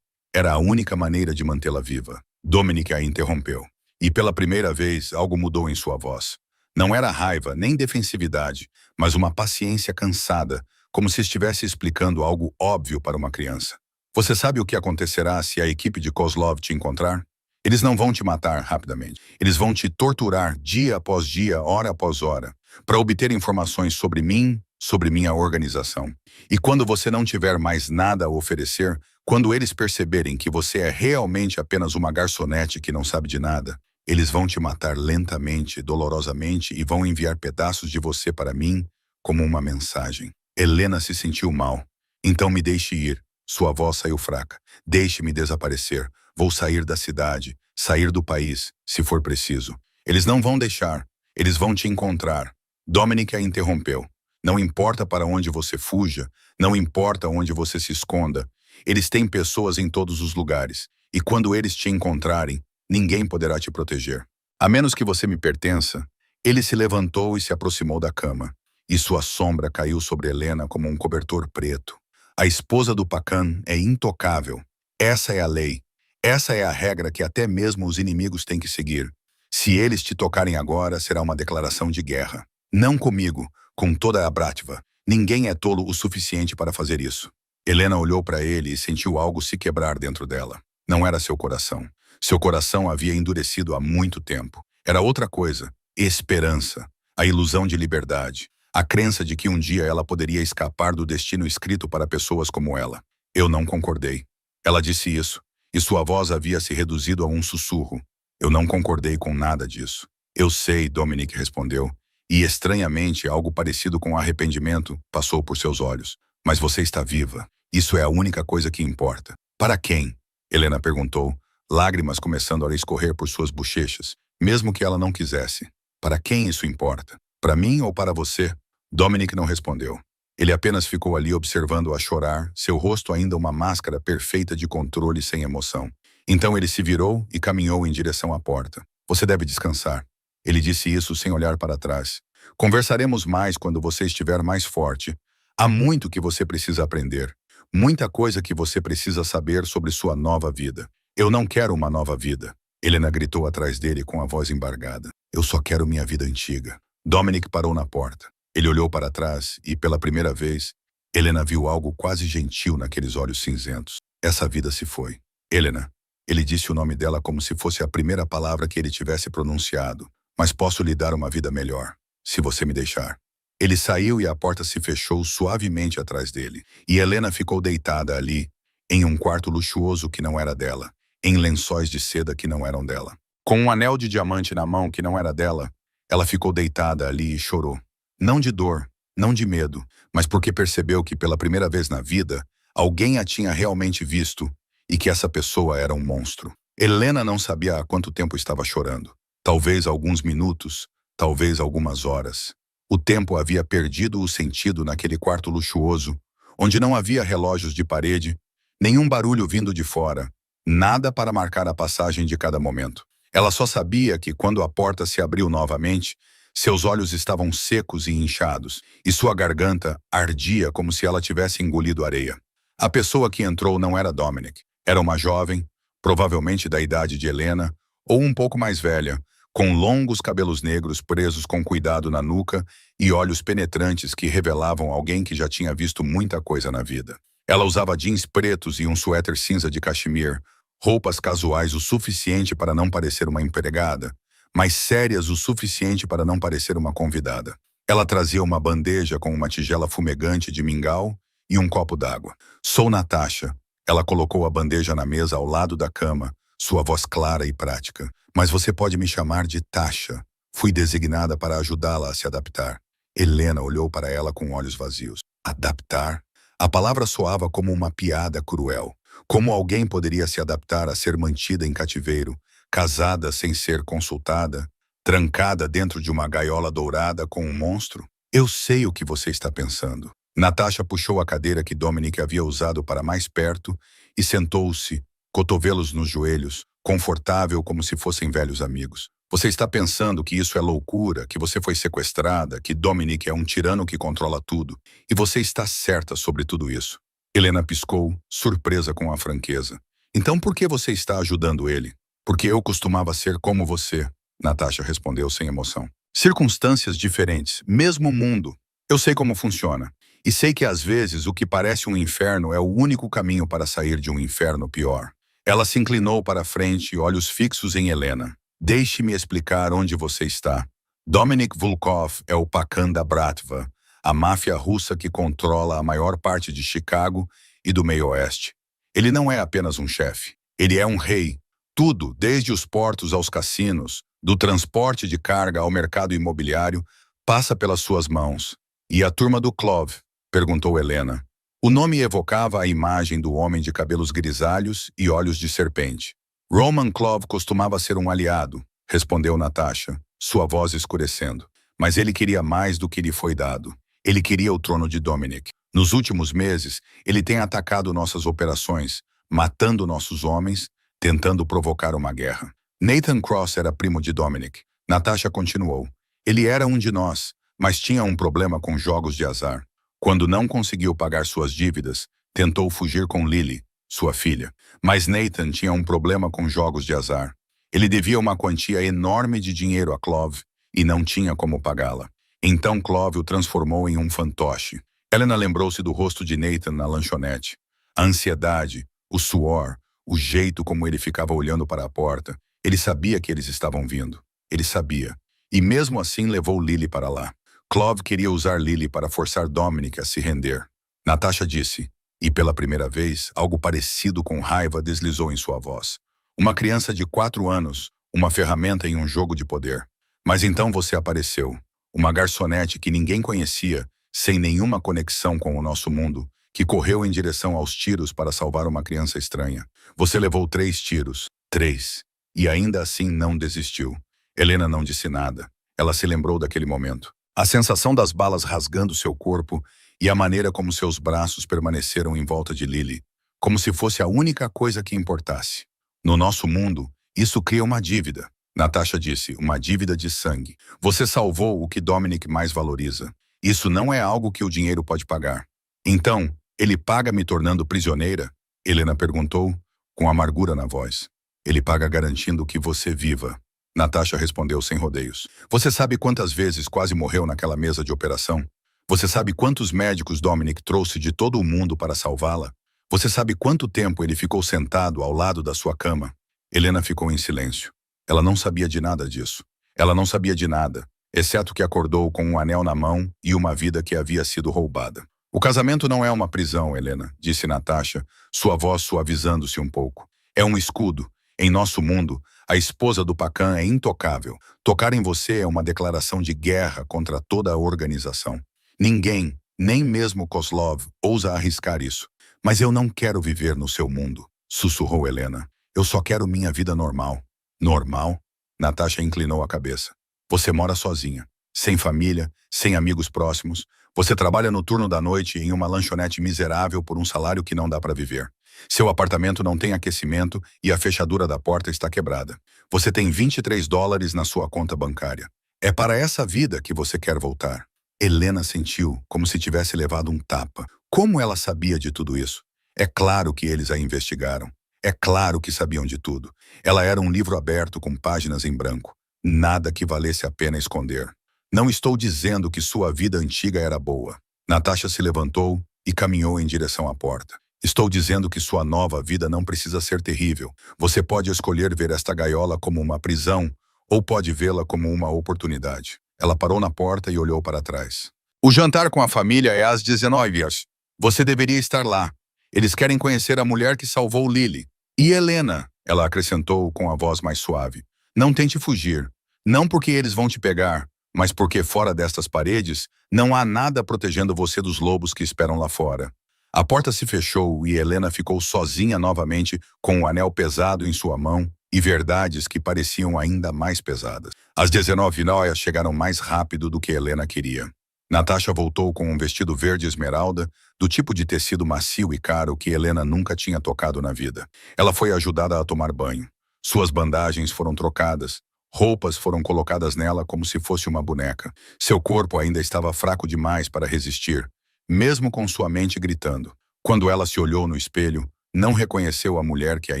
Era a única maneira de mantê-la viva. Dominic a interrompeu. E pela primeira vez, algo mudou em sua voz. Não era raiva, nem defensividade, mas uma paciência cansada, como se estivesse explicando algo óbvio para uma criança. Você sabe o que acontecerá se a equipe de Kozlov te encontrar? Eles não vão te matar rapidamente. Eles vão te torturar dia após dia, hora após hora, para obter informações sobre mim, sobre minha organização. E quando você não tiver mais nada a oferecer, quando eles perceberem que você é realmente apenas uma garçonete que não sabe de nada, eles vão te matar lentamente, dolorosamente e vão enviar pedaços de você para mim como uma mensagem. Helena se sentiu mal. Então me deixe ir. Sua voz saiu fraca. Deixe-me desaparecer. Vou sair da cidade, sair do país, se for preciso. Eles não vão deixar. Eles vão te encontrar. Dominic a interrompeu. Não importa para onde você fuja, não importa onde você se esconda. Eles têm pessoas em todos os lugares. E quando eles te encontrarem, ninguém poderá te proteger. A menos que você me pertença. Ele se levantou e se aproximou da cama. E sua sombra caiu sobre Helena como um cobertor preto. A esposa do Pacan é intocável. Essa é a lei. Essa é a regra que até mesmo os inimigos têm que seguir. Se eles te tocarem agora, será uma declaração de guerra. Não comigo, com toda a Bratva. Ninguém é tolo o suficiente para fazer isso. Helena olhou para ele e sentiu algo se quebrar dentro dela. Não era seu coração. Seu coração havia endurecido há muito tempo. Era outra coisa. Esperança. A ilusão de liberdade. A crença de que um dia ela poderia escapar do destino escrito para pessoas como ela. Eu não concordei. Ela disse isso, e sua voz havia se reduzido a um sussurro. Eu não concordei com nada disso. Eu sei, Dominic respondeu, e estranhamente algo parecido com arrependimento passou por seus olhos. Mas você está viva. Isso é a única coisa que importa. Para quem? Helena perguntou, lágrimas começando a escorrer por suas bochechas, mesmo que ela não quisesse. Para quem isso importa? Para mim ou para você? Dominic não respondeu. Ele apenas ficou ali observando-a chorar, seu rosto ainda uma máscara perfeita de controle sem emoção. Então ele se virou e caminhou em direção à porta. Você deve descansar. Ele disse isso sem olhar para trás. Conversaremos mais quando você estiver mais forte. Há muito que você precisa aprender. Muita coisa que você precisa saber sobre sua nova vida. Eu não quero uma nova vida. Helena gritou atrás dele com a voz embargada. Eu só quero minha vida antiga. Dominic parou na porta. Ele olhou para trás e, pela primeira vez, Helena viu algo quase gentil naqueles olhos cinzentos. Essa vida se foi. Helena. Ele disse o nome dela como se fosse a primeira palavra que ele tivesse pronunciado. Mas posso lhe dar uma vida melhor, se você me deixar. Ele saiu e a porta se fechou suavemente atrás dele. E Helena ficou deitada ali, em um quarto luxuoso que não era dela, em lençóis de seda que não eram dela. Com um anel de diamante na mão que não era dela, ela ficou deitada ali e chorou. Não de dor, não de medo, mas porque percebeu que pela primeira vez na vida, alguém a tinha realmente visto e que essa pessoa era um monstro. Helena não sabia há quanto tempo estava chorando. Talvez alguns minutos, talvez algumas horas. O tempo havia perdido o sentido naquele quarto luxuoso, onde não havia relógios de parede, nenhum barulho vindo de fora, nada para marcar a passagem de cada momento. Ela só sabia que quando a porta se abriu novamente, seus olhos estavam secos e inchados, e sua garganta ardia como se ela tivesse engolido areia. A pessoa que entrou não era Dominic. Era uma jovem, provavelmente da idade de Helena, ou um pouco mais velha, com longos cabelos negros presos com cuidado na nuca e olhos penetrantes que revelavam alguém que já tinha visto muita coisa na vida. Ela usava jeans pretos e um suéter cinza de cachemir, roupas casuais o suficiente para não parecer uma empregada, mas sérias o suficiente para não parecer uma convidada. Ela trazia uma bandeja com uma tigela fumegante de mingau e um copo d'água. "Sou Natasha." Ela colocou a bandeja na mesa ao lado da cama, sua voz clara e prática. "Mas você pode me chamar de Tasha. Fui designada para ajudá-la a se adaptar." Helena olhou para ela com olhos vazios. Adaptar? A palavra soava como uma piada cruel. Como alguém poderia se adaptar a ser mantida em cativeiro, casada sem ser consultada, trancada dentro de uma gaiola dourada com um monstro? "Eu sei o que você está pensando." Natasha puxou a cadeira que Dominic havia usado para mais perto e sentou-se, cotovelos nos joelhos, confortável como se fossem velhos amigos. "Você está pensando que isso é loucura, que você foi sequestrada, que Dominic é um tirano que controla tudo. E você está certa sobre tudo isso." Helena piscou, surpresa com a franqueza. "Então por que você está ajudando ele?" "Porque eu costumava ser como você," Natasha respondeu sem emoção. "Circunstâncias diferentes, mesmo mundo. Eu sei como funciona. E sei que às vezes o que parece um inferno é o único caminho para sair de um inferno pior." Ela se inclinou para a frente, olhos fixos em Helena. "Deixe-me explicar onde você está. Dominic Volkov é o Pakan da Bratva, a máfia russa que controla a maior parte de Chicago e do meio-oeste. Ele não é apenas um chefe. Ele é um rei. Tudo, desde os portos aos cassinos, do transporte de carga ao mercado imobiliário, passa pelas suas mãos." "E a turma do Clove?" perguntou Helena. O nome evocava a imagem do homem de cabelos grisalhos e olhos de serpente. "Roman Clove costumava ser um aliado," respondeu Natasha, sua voz escurecendo. "Mas ele queria mais do que lhe foi dado. Ele queria o trono de Dominic. Nos últimos meses, ele tem atacado nossas operações, matando nossos homens, tentando provocar uma guerra." "Nathan Cross era primo de Dominic." Natasha continuou. "Ele era um de nós, mas tinha um problema com jogos de azar. Quando não conseguiu pagar suas dívidas, tentou fugir com Lily, sua filha. Mas Nathan tinha um problema com jogos de azar. Ele devia uma quantia enorme de dinheiro a Clove e não tinha como pagá-la. Então Clove o transformou em um fantoche." Helena lembrou-se do rosto de Nathan na lanchonete. A ansiedade, o suor, o jeito como ele ficava olhando para a porta. Ele sabia que eles estavam vindo. Ele sabia. E mesmo assim levou Lily para lá. Clove queria usar Lily para forçar Dominic a se render. Natasha disse, e pela primeira vez, algo parecido com raiva deslizou em sua voz. "Uma criança de 4 anos, uma ferramenta em um jogo de poder. Mas então você apareceu. Uma garçonete que ninguém conhecia, sem nenhuma conexão com o nosso mundo, que correu em direção aos tiros para salvar uma criança estranha. Você levou 3 tiros. 3. E ainda assim não desistiu." Helena não disse nada. Ela se lembrou daquele momento. A sensação das balas rasgando seu corpo e a maneira como seus braços permaneceram em volta de Lily, como se fosse a única coisa que importasse. "No nosso mundo, isso cria uma dívida," Natasha disse, "uma dívida de sangue. Você salvou o que Dominic mais valoriza. Isso não é algo que o dinheiro pode pagar." "Então, ele paga me tornando prisioneira?" Helena perguntou, com amargura na voz. "Ele paga garantindo que você viva." Natasha respondeu sem rodeios. "Você sabe quantas vezes quase morreu naquela mesa de operação? Você sabe quantos médicos Dominic trouxe de todo o mundo para salvá-la? Você sabe quanto tempo ele ficou sentado ao lado da sua cama?" Helena ficou em silêncio. Ela não sabia de nada disso. Ela não sabia de nada, exceto que acordou com um anel na mão e uma vida que havia sido roubada. "O casamento não é uma prisão, Helena," disse Natasha, sua voz suavizando-se um pouco. "É um escudo. Em nosso mundo, A esposa do Pacan é intocável. Tocar em você é uma declaração de guerra contra toda a organização. Ninguém, nem mesmo Kozlov, ousa arriscar isso. Mas eu não quero viver no seu mundo, sussurrou Helena. Eu só quero minha vida normal. Normal? Natasha inclinou a cabeça. Você mora sozinha, sem família, sem amigos próximos. Você trabalha no turno da noite em uma lanchonete miserável por um salário que não dá para viver. Seu apartamento não tem aquecimento e a fechadura da porta está quebrada. Você tem $23 na sua conta bancária. É para essa vida que você quer voltar. Helena sentiu como se tivesse levado um tapa. Como ela sabia de tudo isso? É claro que eles a investigaram. É claro que sabiam de tudo. Ela era um livro aberto com páginas em branco. Nada que valesse a pena esconder. Não estou dizendo que sua vida antiga era boa. Natasha se levantou e caminhou em direção à porta. Estou dizendo que sua nova vida não precisa ser terrível. Você pode escolher ver esta gaiola como uma prisão ou pode vê-la como uma oportunidade. Ela parou na porta e olhou para trás. O jantar com a família é às 19 horas. Você deveria estar lá. Eles querem conhecer a mulher que salvou Lily. E Helena, ela acrescentou com a voz mais suave. Não tente fugir. Não porque eles vão te pegar, mas porque fora destas paredes não há nada protegendo você dos lobos que esperam lá fora. A porta se fechou e Helena ficou sozinha novamente com o anel pesado em sua mão e verdades que pareciam ainda mais pesadas. As 19 noias chegaram mais rápido do que Helena queria. Natasha voltou com um vestido verde esmeralda, do tipo de tecido macio e caro que Helena nunca tinha tocado na vida. Ela foi ajudada a tomar banho. Suas bandagens foram trocadas. Roupas foram colocadas nela como se fosse uma boneca. Seu corpo ainda estava fraco demais para resistir, mesmo com sua mente gritando. Quando ela se olhou no espelho, não reconheceu a mulher que a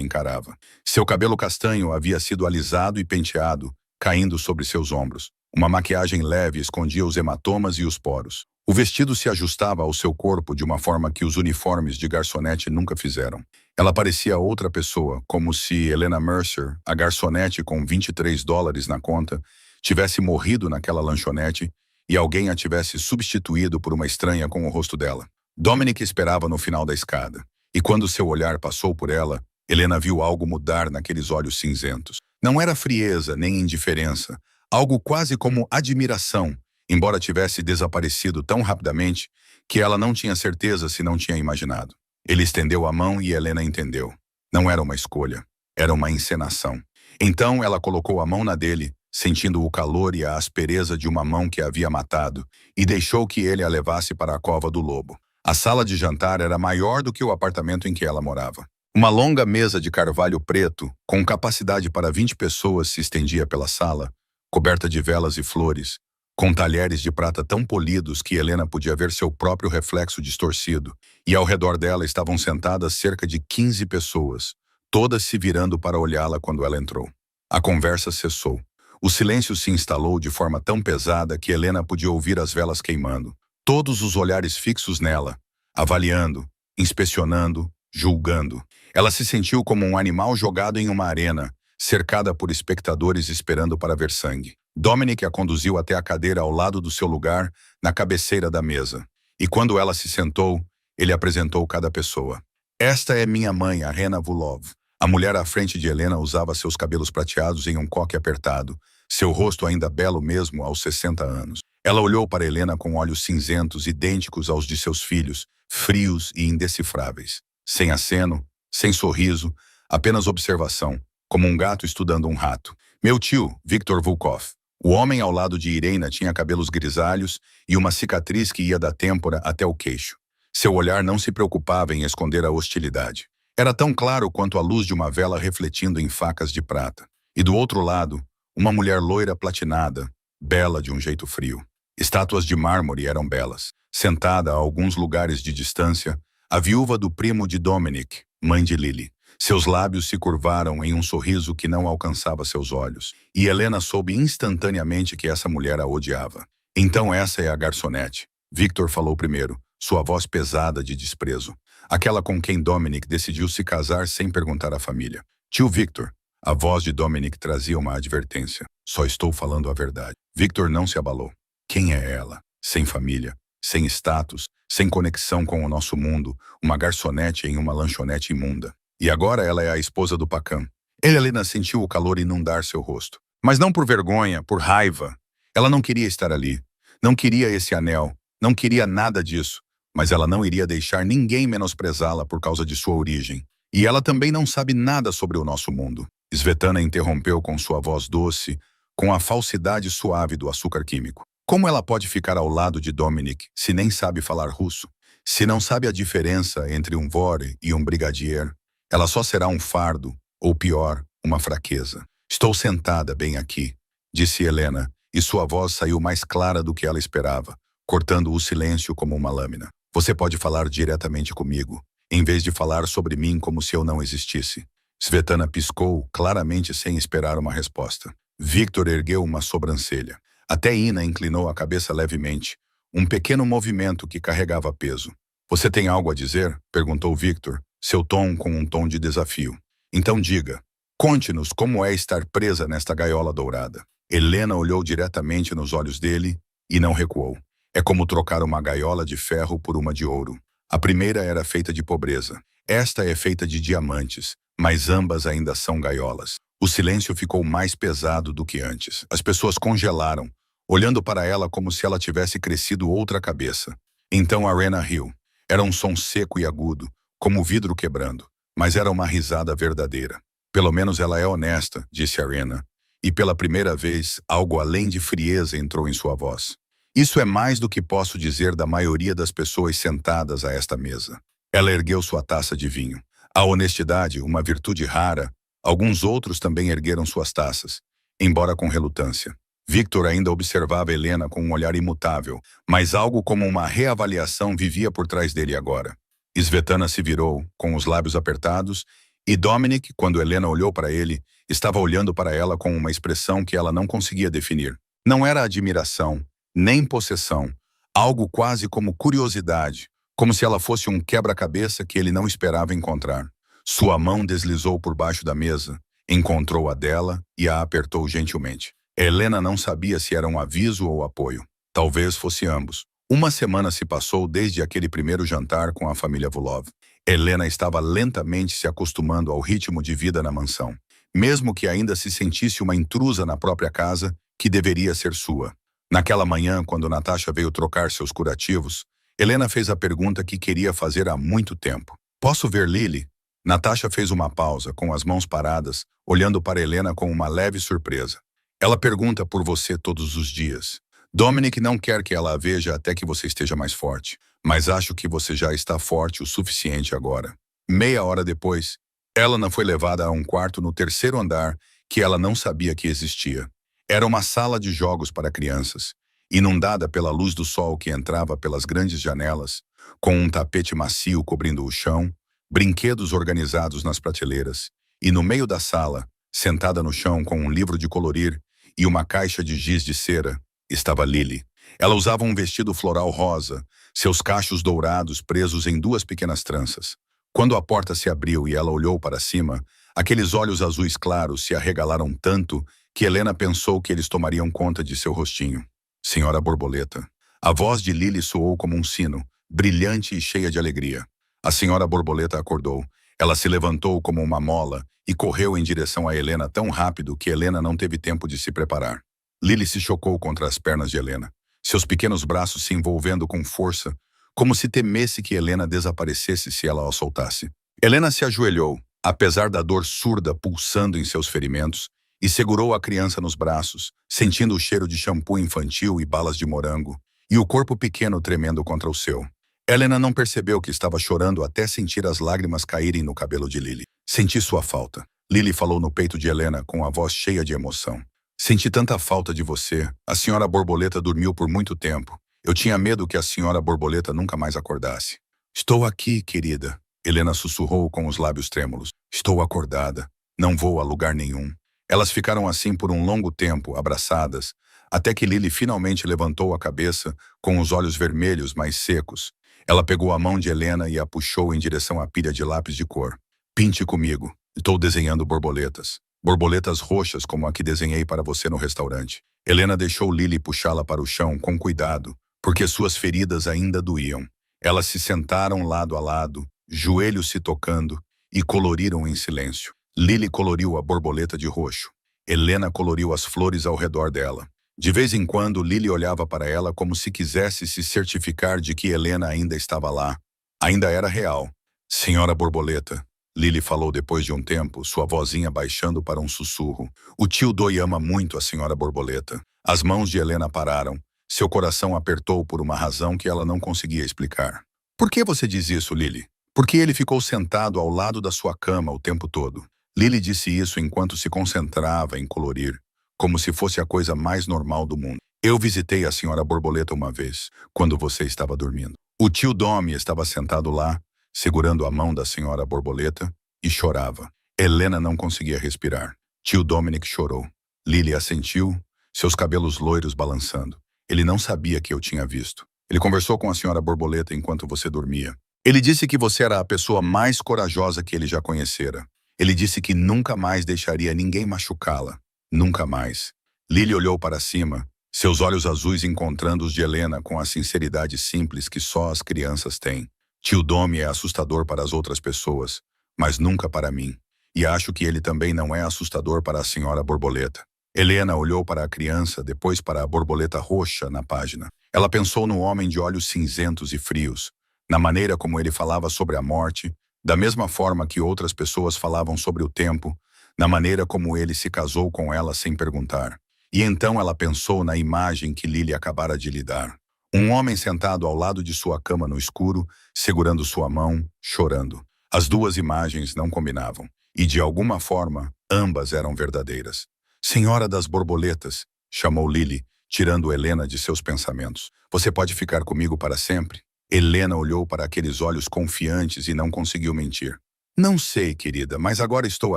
encarava. Seu cabelo castanho havia sido alisado e penteado, caindo sobre seus ombros. Uma maquiagem leve escondia os hematomas e os poros. O vestido se ajustava ao seu corpo de uma forma que os uniformes de garçonete nunca fizeram. Ela parecia outra pessoa, como se Helena Mercer, a garçonete com $23 na conta, tivesse morrido naquela lanchonete e alguém a tivesse substituído por uma estranha com o rosto dela. Dominic esperava no final da escada, e quando seu olhar passou por ela, Helena viu algo mudar naqueles olhos cinzentos. Não era frieza nem indiferença, algo quase como admiração, embora tivesse desaparecido tão rapidamente que ela não tinha certeza se não tinha imaginado. Ele estendeu a mão e Helena entendeu. Não era uma escolha, era uma encenação. Então ela colocou a mão na dele, sentindo o calor e a aspereza de uma mão que a havia matado, e deixou que ele a levasse para a cova do lobo. A sala de jantar era maior do que o apartamento em que ela morava. Uma longa mesa de carvalho preto, com capacidade para 20 pessoas, se estendia pela sala, coberta de velas e flores, com talheres de prata tão polidos que Helena podia ver seu próprio reflexo distorcido, e ao redor dela estavam sentadas cerca de 15 pessoas, todas se virando para olhá-la quando ela entrou. A conversa cessou. O silêncio se instalou de forma tão pesada que Helena podia ouvir as velas queimando. Todos os olhares fixos nela, avaliando, inspecionando, julgando. Ela se sentiu como um animal jogado em uma arena, cercada por espectadores esperando para ver sangue. Dominic a conduziu até a cadeira ao lado do seu lugar, na cabeceira da mesa. E quando ela se sentou, ele apresentou cada pessoa. Esta é minha mãe, a Rena Vulov. A mulher à frente de Helena usava seus cabelos prateados em um coque apertado, seu rosto ainda belo mesmo aos 60 anos. Ela olhou para Helena com olhos cinzentos idênticos aos de seus filhos, frios e indecifráveis. Sem aceno, sem sorriso, apenas observação, como um gato estudando um rato. Meu tio, Viktor Volkov. O homem ao lado de Irena tinha cabelos grisalhos e uma cicatriz que ia da têmpora até o queixo. Seu olhar não se preocupava em esconder a hostilidade. Era tão claro quanto a luz de uma vela refletindo em facas de prata. E do outro lado, uma mulher loira platinada, bela de um jeito frio. Estátuas de mármore eram belas. Sentada a alguns lugares de distância, a viúva do primo de Dominic, mãe de Lily. Seus lábios se curvaram em um sorriso que não alcançava seus olhos, e Helena soube instantaneamente que essa mulher a odiava. Então essa é a garçonete. Victor falou primeiro, sua voz pesada de desprezo. Aquela com quem Dominic decidiu se casar sem perguntar à família. Tio Victor. A voz de Dominic trazia uma advertência. Só estou falando a verdade. Victor não se abalou. Quem é ela? Sem família, sem status, sem conexão com o nosso mundo, uma garçonete em uma lanchonete imunda. E agora ela é a esposa do Pacan. Helena sentiu o calor inundar seu rosto. Mas não por vergonha, por raiva. Ela não queria estar ali. Não queria esse anel. Não queria nada disso. Mas ela não iria deixar ninguém menosprezá-la por causa de sua origem. E ela também não sabe nada sobre o nosso mundo. Svetlana interrompeu com sua voz doce, com a falsidade suave do açúcar químico. Como ela pode ficar ao lado de Dominic se nem sabe falar russo? Se não sabe a diferença entre um vore e um brigadier, ela só será um fardo, ou pior, uma fraqueza. Estou sentada bem aqui, disse Helena, e sua voz saiu mais clara do que ela esperava, cortando o silêncio como uma lâmina. Você pode falar diretamente comigo, em vez de falar sobre mim como se eu não existisse. Svetlana piscou, claramente sem esperar uma resposta. Victor ergueu uma sobrancelha. Até Ina inclinou a cabeça levemente, um pequeno movimento que carregava peso. Você tem algo a dizer? Perguntou Victor, seu tom com um tom de desafio. Então diga, conte-nos como é estar presa nesta gaiola dourada. Helena olhou diretamente nos olhos dele e não recuou. É como trocar uma gaiola de ferro por uma de ouro. A primeira era feita de pobreza. Esta é feita de diamantes, mas ambas ainda são gaiolas. O silêncio ficou mais pesado do que antes. As pessoas congelaram, olhando para ela como se ela tivesse crescido outra cabeça. Então Arena riu. Era um som seco e agudo, como vidro quebrando, mas era uma risada verdadeira. Pelo menos ela é honesta, disse Arena, e pela primeira vez algo além de frieza entrou em sua voz. Isso é mais do que posso dizer da maioria das pessoas sentadas a esta mesa. Ela ergueu sua taça de vinho. A honestidade, uma virtude rara, alguns outros também ergueram suas taças, embora com relutância. Victor ainda observava Helena com um olhar imutável, mas algo como uma reavaliação vivia por trás dele agora. Svetlana se virou, com os lábios apertados, e Dominic, quando Helena olhou para ele, estava olhando para ela com uma expressão que ela não conseguia definir. Não era admiração, nem possessão, algo quase como curiosidade, como se ela fosse um quebra-cabeça que ele não esperava encontrar. Sua mão deslizou por baixo da mesa, encontrou a dela e a apertou gentilmente. Helena não sabia se era um aviso ou apoio. Talvez fosse ambos. Uma semana se passou desde aquele primeiro jantar com a família Vulov. Helena estava lentamente se acostumando ao ritmo de vida na mansão, mesmo que ainda se sentisse uma intrusa na própria casa, que deveria ser sua. Naquela manhã, quando Natasha veio trocar seus curativos, Helena fez a pergunta que queria fazer há muito tempo. Posso ver Lily? Natasha fez uma pausa, com as mãos paradas, olhando para Helena com uma leve surpresa. Ela pergunta por você todos os dias. Dominic não quer que ela a veja até que você esteja mais forte, mas acho que você já está forte o suficiente agora. Meia hora depois, Helena foi levada a um quarto no terceiro andar que ela não sabia que existia. Era uma sala de jogos para crianças, inundada pela luz do sol que entrava pelas grandes janelas, com um tapete macio cobrindo o chão, brinquedos organizados nas prateleiras, e no meio da sala, sentada no chão com um livro de colorir e uma caixa de giz de cera, estava Lily. Ela usava um vestido floral rosa, seus cachos dourados presos em duas pequenas tranças. Quando a porta se abriu e ela olhou para cima, aqueles olhos azuis claros se arregalaram tanto que Helena pensou que eles tomariam conta de seu rostinho. Senhora Borboleta. A voz de Lily soou como um sino, brilhante e cheia de alegria. A senhora Borboleta acordou. Ela se levantou como uma mola e correu em direção a Helena tão rápido que Helena não teve tempo de se preparar. Lily se chocou contra as pernas de Helena, seus pequenos braços se envolvendo com força, como se temesse que Helena desaparecesse se ela a soltasse. Helena se ajoelhou, apesar da dor surda pulsando em seus ferimentos, e segurou a criança nos braços, sentindo o cheiro de shampoo infantil e balas de morango, e o corpo pequeno tremendo contra o seu. Helena não percebeu que estava chorando até sentir as lágrimas caírem no cabelo de Lily. Senti sua falta. Lily falou no peito de Helena com a voz cheia de emoção. Senti tanta falta de você. A senhora Borboleta dormiu por muito tempo. Eu tinha medo que a senhora Borboleta nunca mais acordasse. Estou aqui, querida. Helena sussurrou com os lábios trêmulos. Estou acordada. Não vou a lugar nenhum. Elas ficaram assim por um longo tempo, abraçadas, até que Lily finalmente levantou a cabeça com os olhos vermelhos mais secos. Ela pegou a mão de Helena e a puxou em direção à pilha de lápis de cor. Pinte comigo. Estou desenhando borboletas. Borboletas roxas como a que desenhei para você no restaurante. Helena deixou Lily puxá-la para o chão com cuidado, porque suas feridas ainda doíam. Elas se sentaram lado a lado, joelhos se tocando, e coloriram em silêncio. Lily coloriu a borboleta de roxo. Helena coloriu as flores ao redor dela. De vez em quando, Lily olhava para ela como se quisesse se certificar de que Helena ainda estava lá. Ainda era real. Senhora Borboleta, Lily falou depois de um tempo, sua vozinha baixando para um sussurro. O tio Doi ama muito a Senhora Borboleta. As mãos de Helena pararam. Seu coração apertou por uma razão que ela não conseguia explicar. Por que você diz isso, Lily? Porque ele ficou sentado ao lado da sua cama o tempo todo. Lily disse isso enquanto se concentrava em colorir, como se fosse a coisa mais normal do mundo. Eu visitei a Senhora Borboleta uma vez, quando você estava dormindo. O tio Domi estava sentado lá, segurando a mão da Senhora Borboleta, e chorava. Helena não conseguia respirar. Tio Dominic chorou. Lily assentiu, seus cabelos loiros balançando. Ele não sabia que eu tinha visto. Ele conversou com a Senhora Borboleta enquanto você dormia. Ele disse que você era a pessoa mais corajosa que ele já conhecera. Ele disse que nunca mais deixaria ninguém machucá-la. Nunca mais. Lily olhou para cima, seus olhos azuis encontrando os de Helena com a sinceridade simples que só as crianças têm. Tio Domi é assustador para as outras pessoas, mas nunca para mim. E acho que ele também não é assustador para a Senhora Borboleta. Helena olhou para a criança, depois para a borboleta roxa na página. Ela pensou no homem de olhos cinzentos e frios, na maneira como ele falava sobre a morte, da mesma forma que outras pessoas falavam sobre o tempo, na maneira como ele se casou com ela sem perguntar. E então ela pensou na imagem que Lily acabara de lhe dar. Um homem sentado ao lado de sua cama no escuro, segurando sua mão, chorando. As duas imagens não combinavam, e de alguma forma, ambas eram verdadeiras. Senhora das Borboletas, chamou Lily, tirando Helena de seus pensamentos. Você pode ficar comigo para sempre? Helena olhou para aqueles olhos confiantes e não conseguiu mentir. Não sei, querida, mas agora estou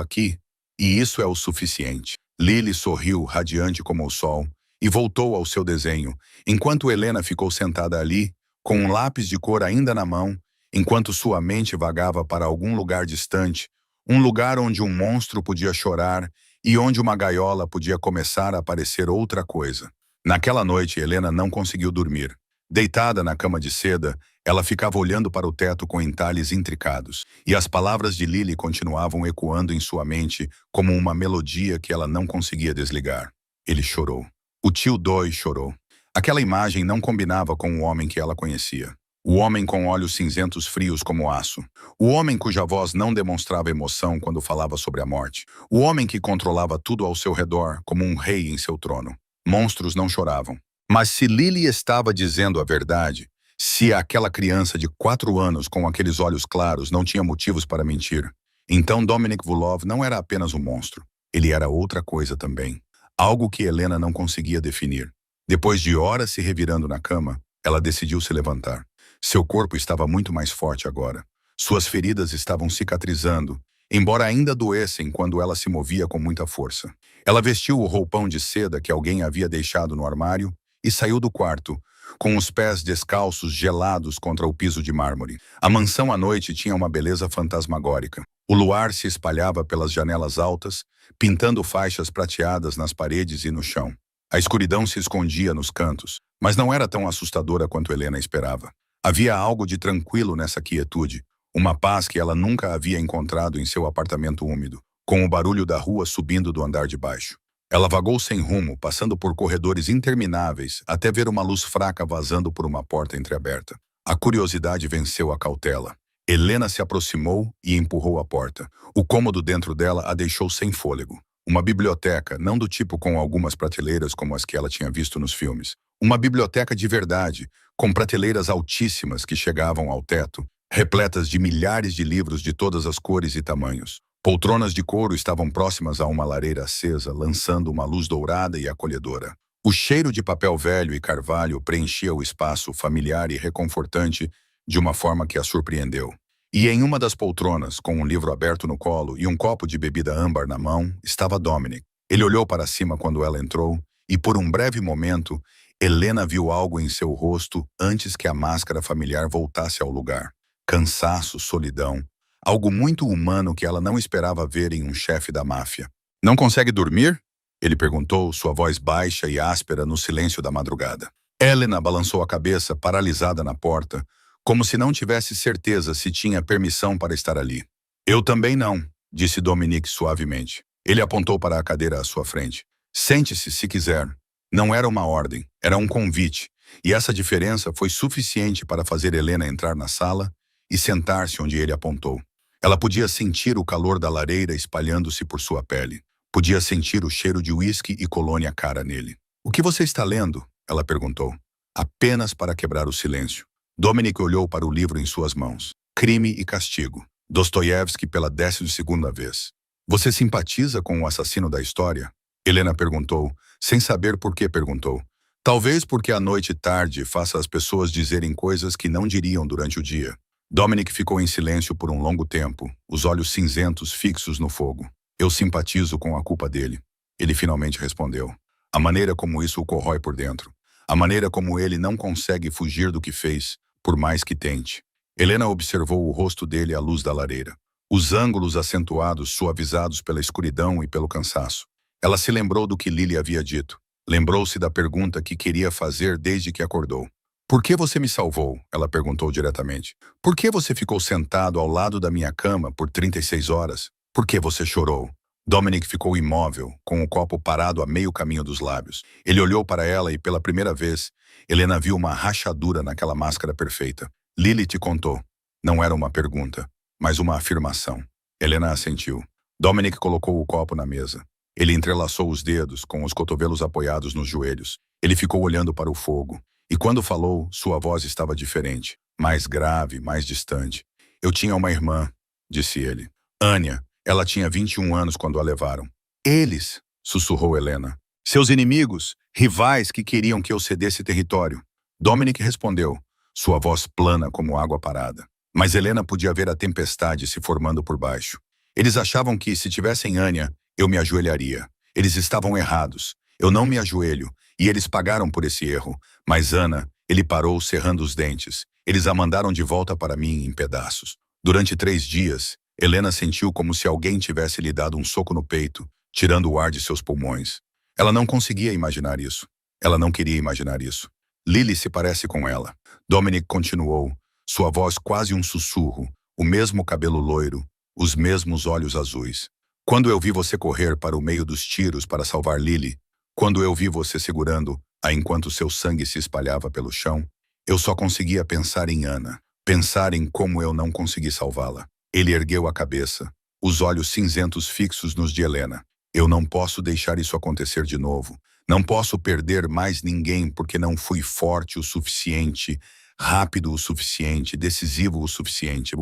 aqui, e isso é o suficiente. Lily sorriu, radiante como o sol, e voltou ao seu desenho, enquanto Helena ficou sentada ali, com um lápis de cor ainda na mão, enquanto sua mente vagava para algum lugar distante, um lugar onde um monstro podia chorar e onde uma gaiola podia começar a parecer outra coisa. Naquela noite, Helena não conseguiu dormir. Deitada na cama de seda, ela ficava olhando para o teto com entalhes intricados, e as palavras de Lily continuavam ecoando em sua mente como uma melodia que ela não conseguia desligar. Ele chorou. O tio Doi chorou. Aquela imagem não combinava com o homem que ela conhecia. O homem com olhos cinzentos frios como aço. O homem cuja voz não demonstrava emoção quando falava sobre a morte. O homem que controlava tudo ao seu redor como um rei em seu trono. Monstros não choravam. Mas se Lily estava dizendo a verdade, se aquela criança de 4 anos com aqueles olhos claros não tinha motivos para mentir, então Dominic Vulov não era apenas um monstro. Ele era outra coisa também. Algo que Helena não conseguia definir. Depois de horas se revirando na cama, ela decidiu se levantar. Seu corpo estava muito mais forte agora. Suas feridas estavam cicatrizando, embora ainda doessem quando ela se movia com muita força. Ela vestiu o roupão de seda que alguém havia deixado no armário e saiu do quarto, com os pés descalços gelados contra o piso de mármore. A mansão à noite tinha uma beleza fantasmagórica. O luar se espalhava pelas janelas altas, pintando faixas prateadas nas paredes e no chão. A escuridão se escondia nos cantos, mas não era tão assustadora quanto Helena esperava. Havia algo de tranquilo nessa quietude, uma paz que ela nunca havia encontrado em seu apartamento úmido, com o barulho da rua subindo do andar de baixo. Ela vagou sem rumo, passando por corredores intermináveis, até ver uma luz fraca vazando por uma porta entreaberta. A curiosidade venceu a cautela. Helena se aproximou e empurrou a porta. O cômodo dentro dela a deixou sem fôlego. Uma biblioteca, não do tipo com algumas prateleiras como as que ela tinha visto nos filmes. Uma biblioteca de verdade, com prateleiras altíssimas que chegavam ao teto, repletas de milhares de livros de todas as cores e tamanhos. Poltronas de couro estavam próximas a uma lareira acesa, lançando uma luz dourada e acolhedora. O cheiro de papel velho e carvalho preenchia o espaço familiar e reconfortante de uma forma que a surpreendeu. E em uma das poltronas, com um livro aberto no colo e um copo de bebida âmbar na mão, estava Dominic. Ele olhou para cima quando ela entrou, e por um breve momento, Helena viu algo em seu rosto antes que a máscara familiar voltasse ao lugar. Cansaço, solidão. Algo muito humano que ela não esperava ver em um chefe da máfia. Não consegue dormir? Ele perguntou, sua voz baixa e áspera no silêncio da madrugada. Helena balançou a cabeça, paralisada na porta, como se não tivesse certeza se tinha permissão para estar ali. Eu também não, disse Dominique suavemente. Ele apontou para a cadeira à sua frente. Sente-se, se quiser. Não era uma ordem, era um convite, e essa diferença foi suficiente para fazer Helena entrar na sala e sentar-se onde ele apontou. Ela podia sentir o calor da lareira espalhando-se por sua pele. Podia sentir o cheiro de uísque e colônia cara nele. O que você está lendo? Ela perguntou. Apenas para quebrar o silêncio. Dominic olhou para o livro em suas mãos. Crime e Castigo. Dostoiévski pela 12ª vez. Você simpatiza com o assassino da história? Helena perguntou, sem saber por que perguntou. Talvez porque a noite e tarde faça as pessoas dizerem coisas que não diriam durante o dia. Dominic ficou em silêncio por um longo tempo, os olhos cinzentos fixos no fogo. Eu simpatizo com a culpa dele. Ele finalmente respondeu. A maneira como isso o corrói por dentro. A maneira como ele não consegue fugir do que fez, por mais que tente. Helena observou o rosto dele à luz da lareira. Os ângulos acentuados, suavizados pela escuridão e pelo cansaço. Ela se lembrou do que Lily havia dito. Lembrou-se da pergunta que queria fazer desde que acordou. Por que você me salvou? Ela perguntou diretamente. Por que você ficou sentado ao lado da minha cama por 36 horas? Por que você chorou? Dominic ficou imóvel, com o copo parado a meio caminho dos lábios. Ele olhou para ela e, pela primeira vez, Helena viu uma rachadura naquela máscara perfeita. Lily te contou. Não era uma pergunta, mas uma afirmação. Helena assentiu. Dominic colocou o copo na mesa. Ele entrelaçou os dedos, com os cotovelos apoiados nos joelhos. Ele ficou olhando para o fogo. E quando falou, sua voz estava diferente. Mais grave, mais distante. Eu tinha uma irmã, disse ele. Anya. Ela tinha 21 anos quando a levaram. Eles, sussurrou Helena. Seus inimigos, rivais que queriam que eu cedesse território. Dominic respondeu, sua voz plana como água parada. Mas Helena podia ver a tempestade se formando por baixo. Eles achavam que, se tivessem Anya, eu me ajoelharia. Eles estavam errados. Eu não me ajoelho, e eles pagaram por esse erro. Mas Ana, ele parou cerrando os dentes. Eles a mandaram de volta para mim em pedaços. Durante 3 dias, Helena sentiu como se alguém tivesse lhe dado um soco no peito, tirando o ar de seus pulmões. Ela não conseguia imaginar isso. Ela não queria imaginar isso. Lily se parece com ela. Dominic continuou, sua voz quase um sussurro, o mesmo cabelo loiro, os mesmos olhos azuis. Quando eu vi você correr para o meio dos tiros para salvar Lily, quando eu vi você segurando-a enquanto seu sangue se espalhava pelo chão, eu só conseguia pensar em Ana, pensar em como eu não consegui salvá-la. Ele ergueu a cabeça, os olhos cinzentos fixos nos de Helena. Eu não posso deixar isso acontecer de novo. Não posso perder mais ninguém porque não fui forte o suficiente, rápido o suficiente, decisivo o suficiente.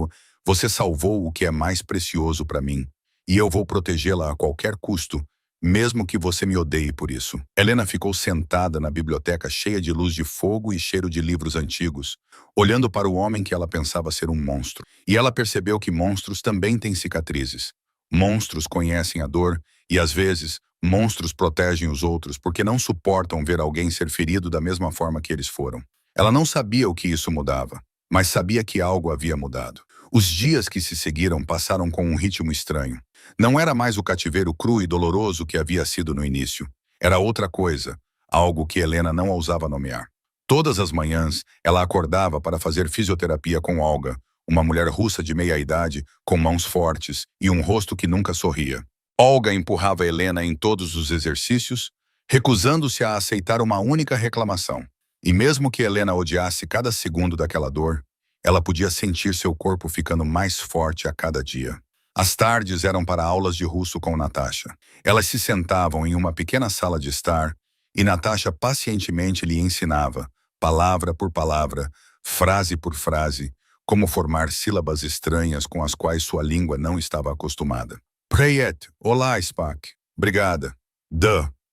Você salvou o que é mais precioso para mim, e eu vou protegê-la a qualquer custo, mesmo que você me odeie por isso. Helena ficou sentada na biblioteca cheia de luz de fogo e cheiro de livros antigos, olhando para o homem que ela pensava ser um monstro. E ela percebeu que monstros também têm cicatrizes. Monstros conhecem a dor e, às vezes, monstros protegem os outros porque não suportam ver alguém ser ferido da mesma forma que eles foram. Ela não sabia o que isso mudava, mas sabia que algo havia mudado. Os dias que se seguiram passaram com um ritmo estranho. Não era mais o cativeiro cru e doloroso que havia sido no início. Era outra coisa, algo que Helena não ousava nomear. Todas as manhãs, ela acordava para fazer fisioterapia com Olga, uma mulher russa de meia-idade, com mãos fortes e um rosto que nunca sorria. Olga empurrava Helena em todos os exercícios, recusando-se a aceitar uma única reclamação. E mesmo que Helena odiasse cada segundo daquela dor, ela podia sentir seu corpo ficando mais forte a cada dia. As tardes eram para aulas de russo com Natasha. Elas se sentavam em uma pequena sala de estar e Natasha pacientemente lhe ensinava, palavra por palavra, frase por frase, como formar sílabas estranhas com as quais sua língua não estava acostumada. Preyet, olá, Spak. Obrigada.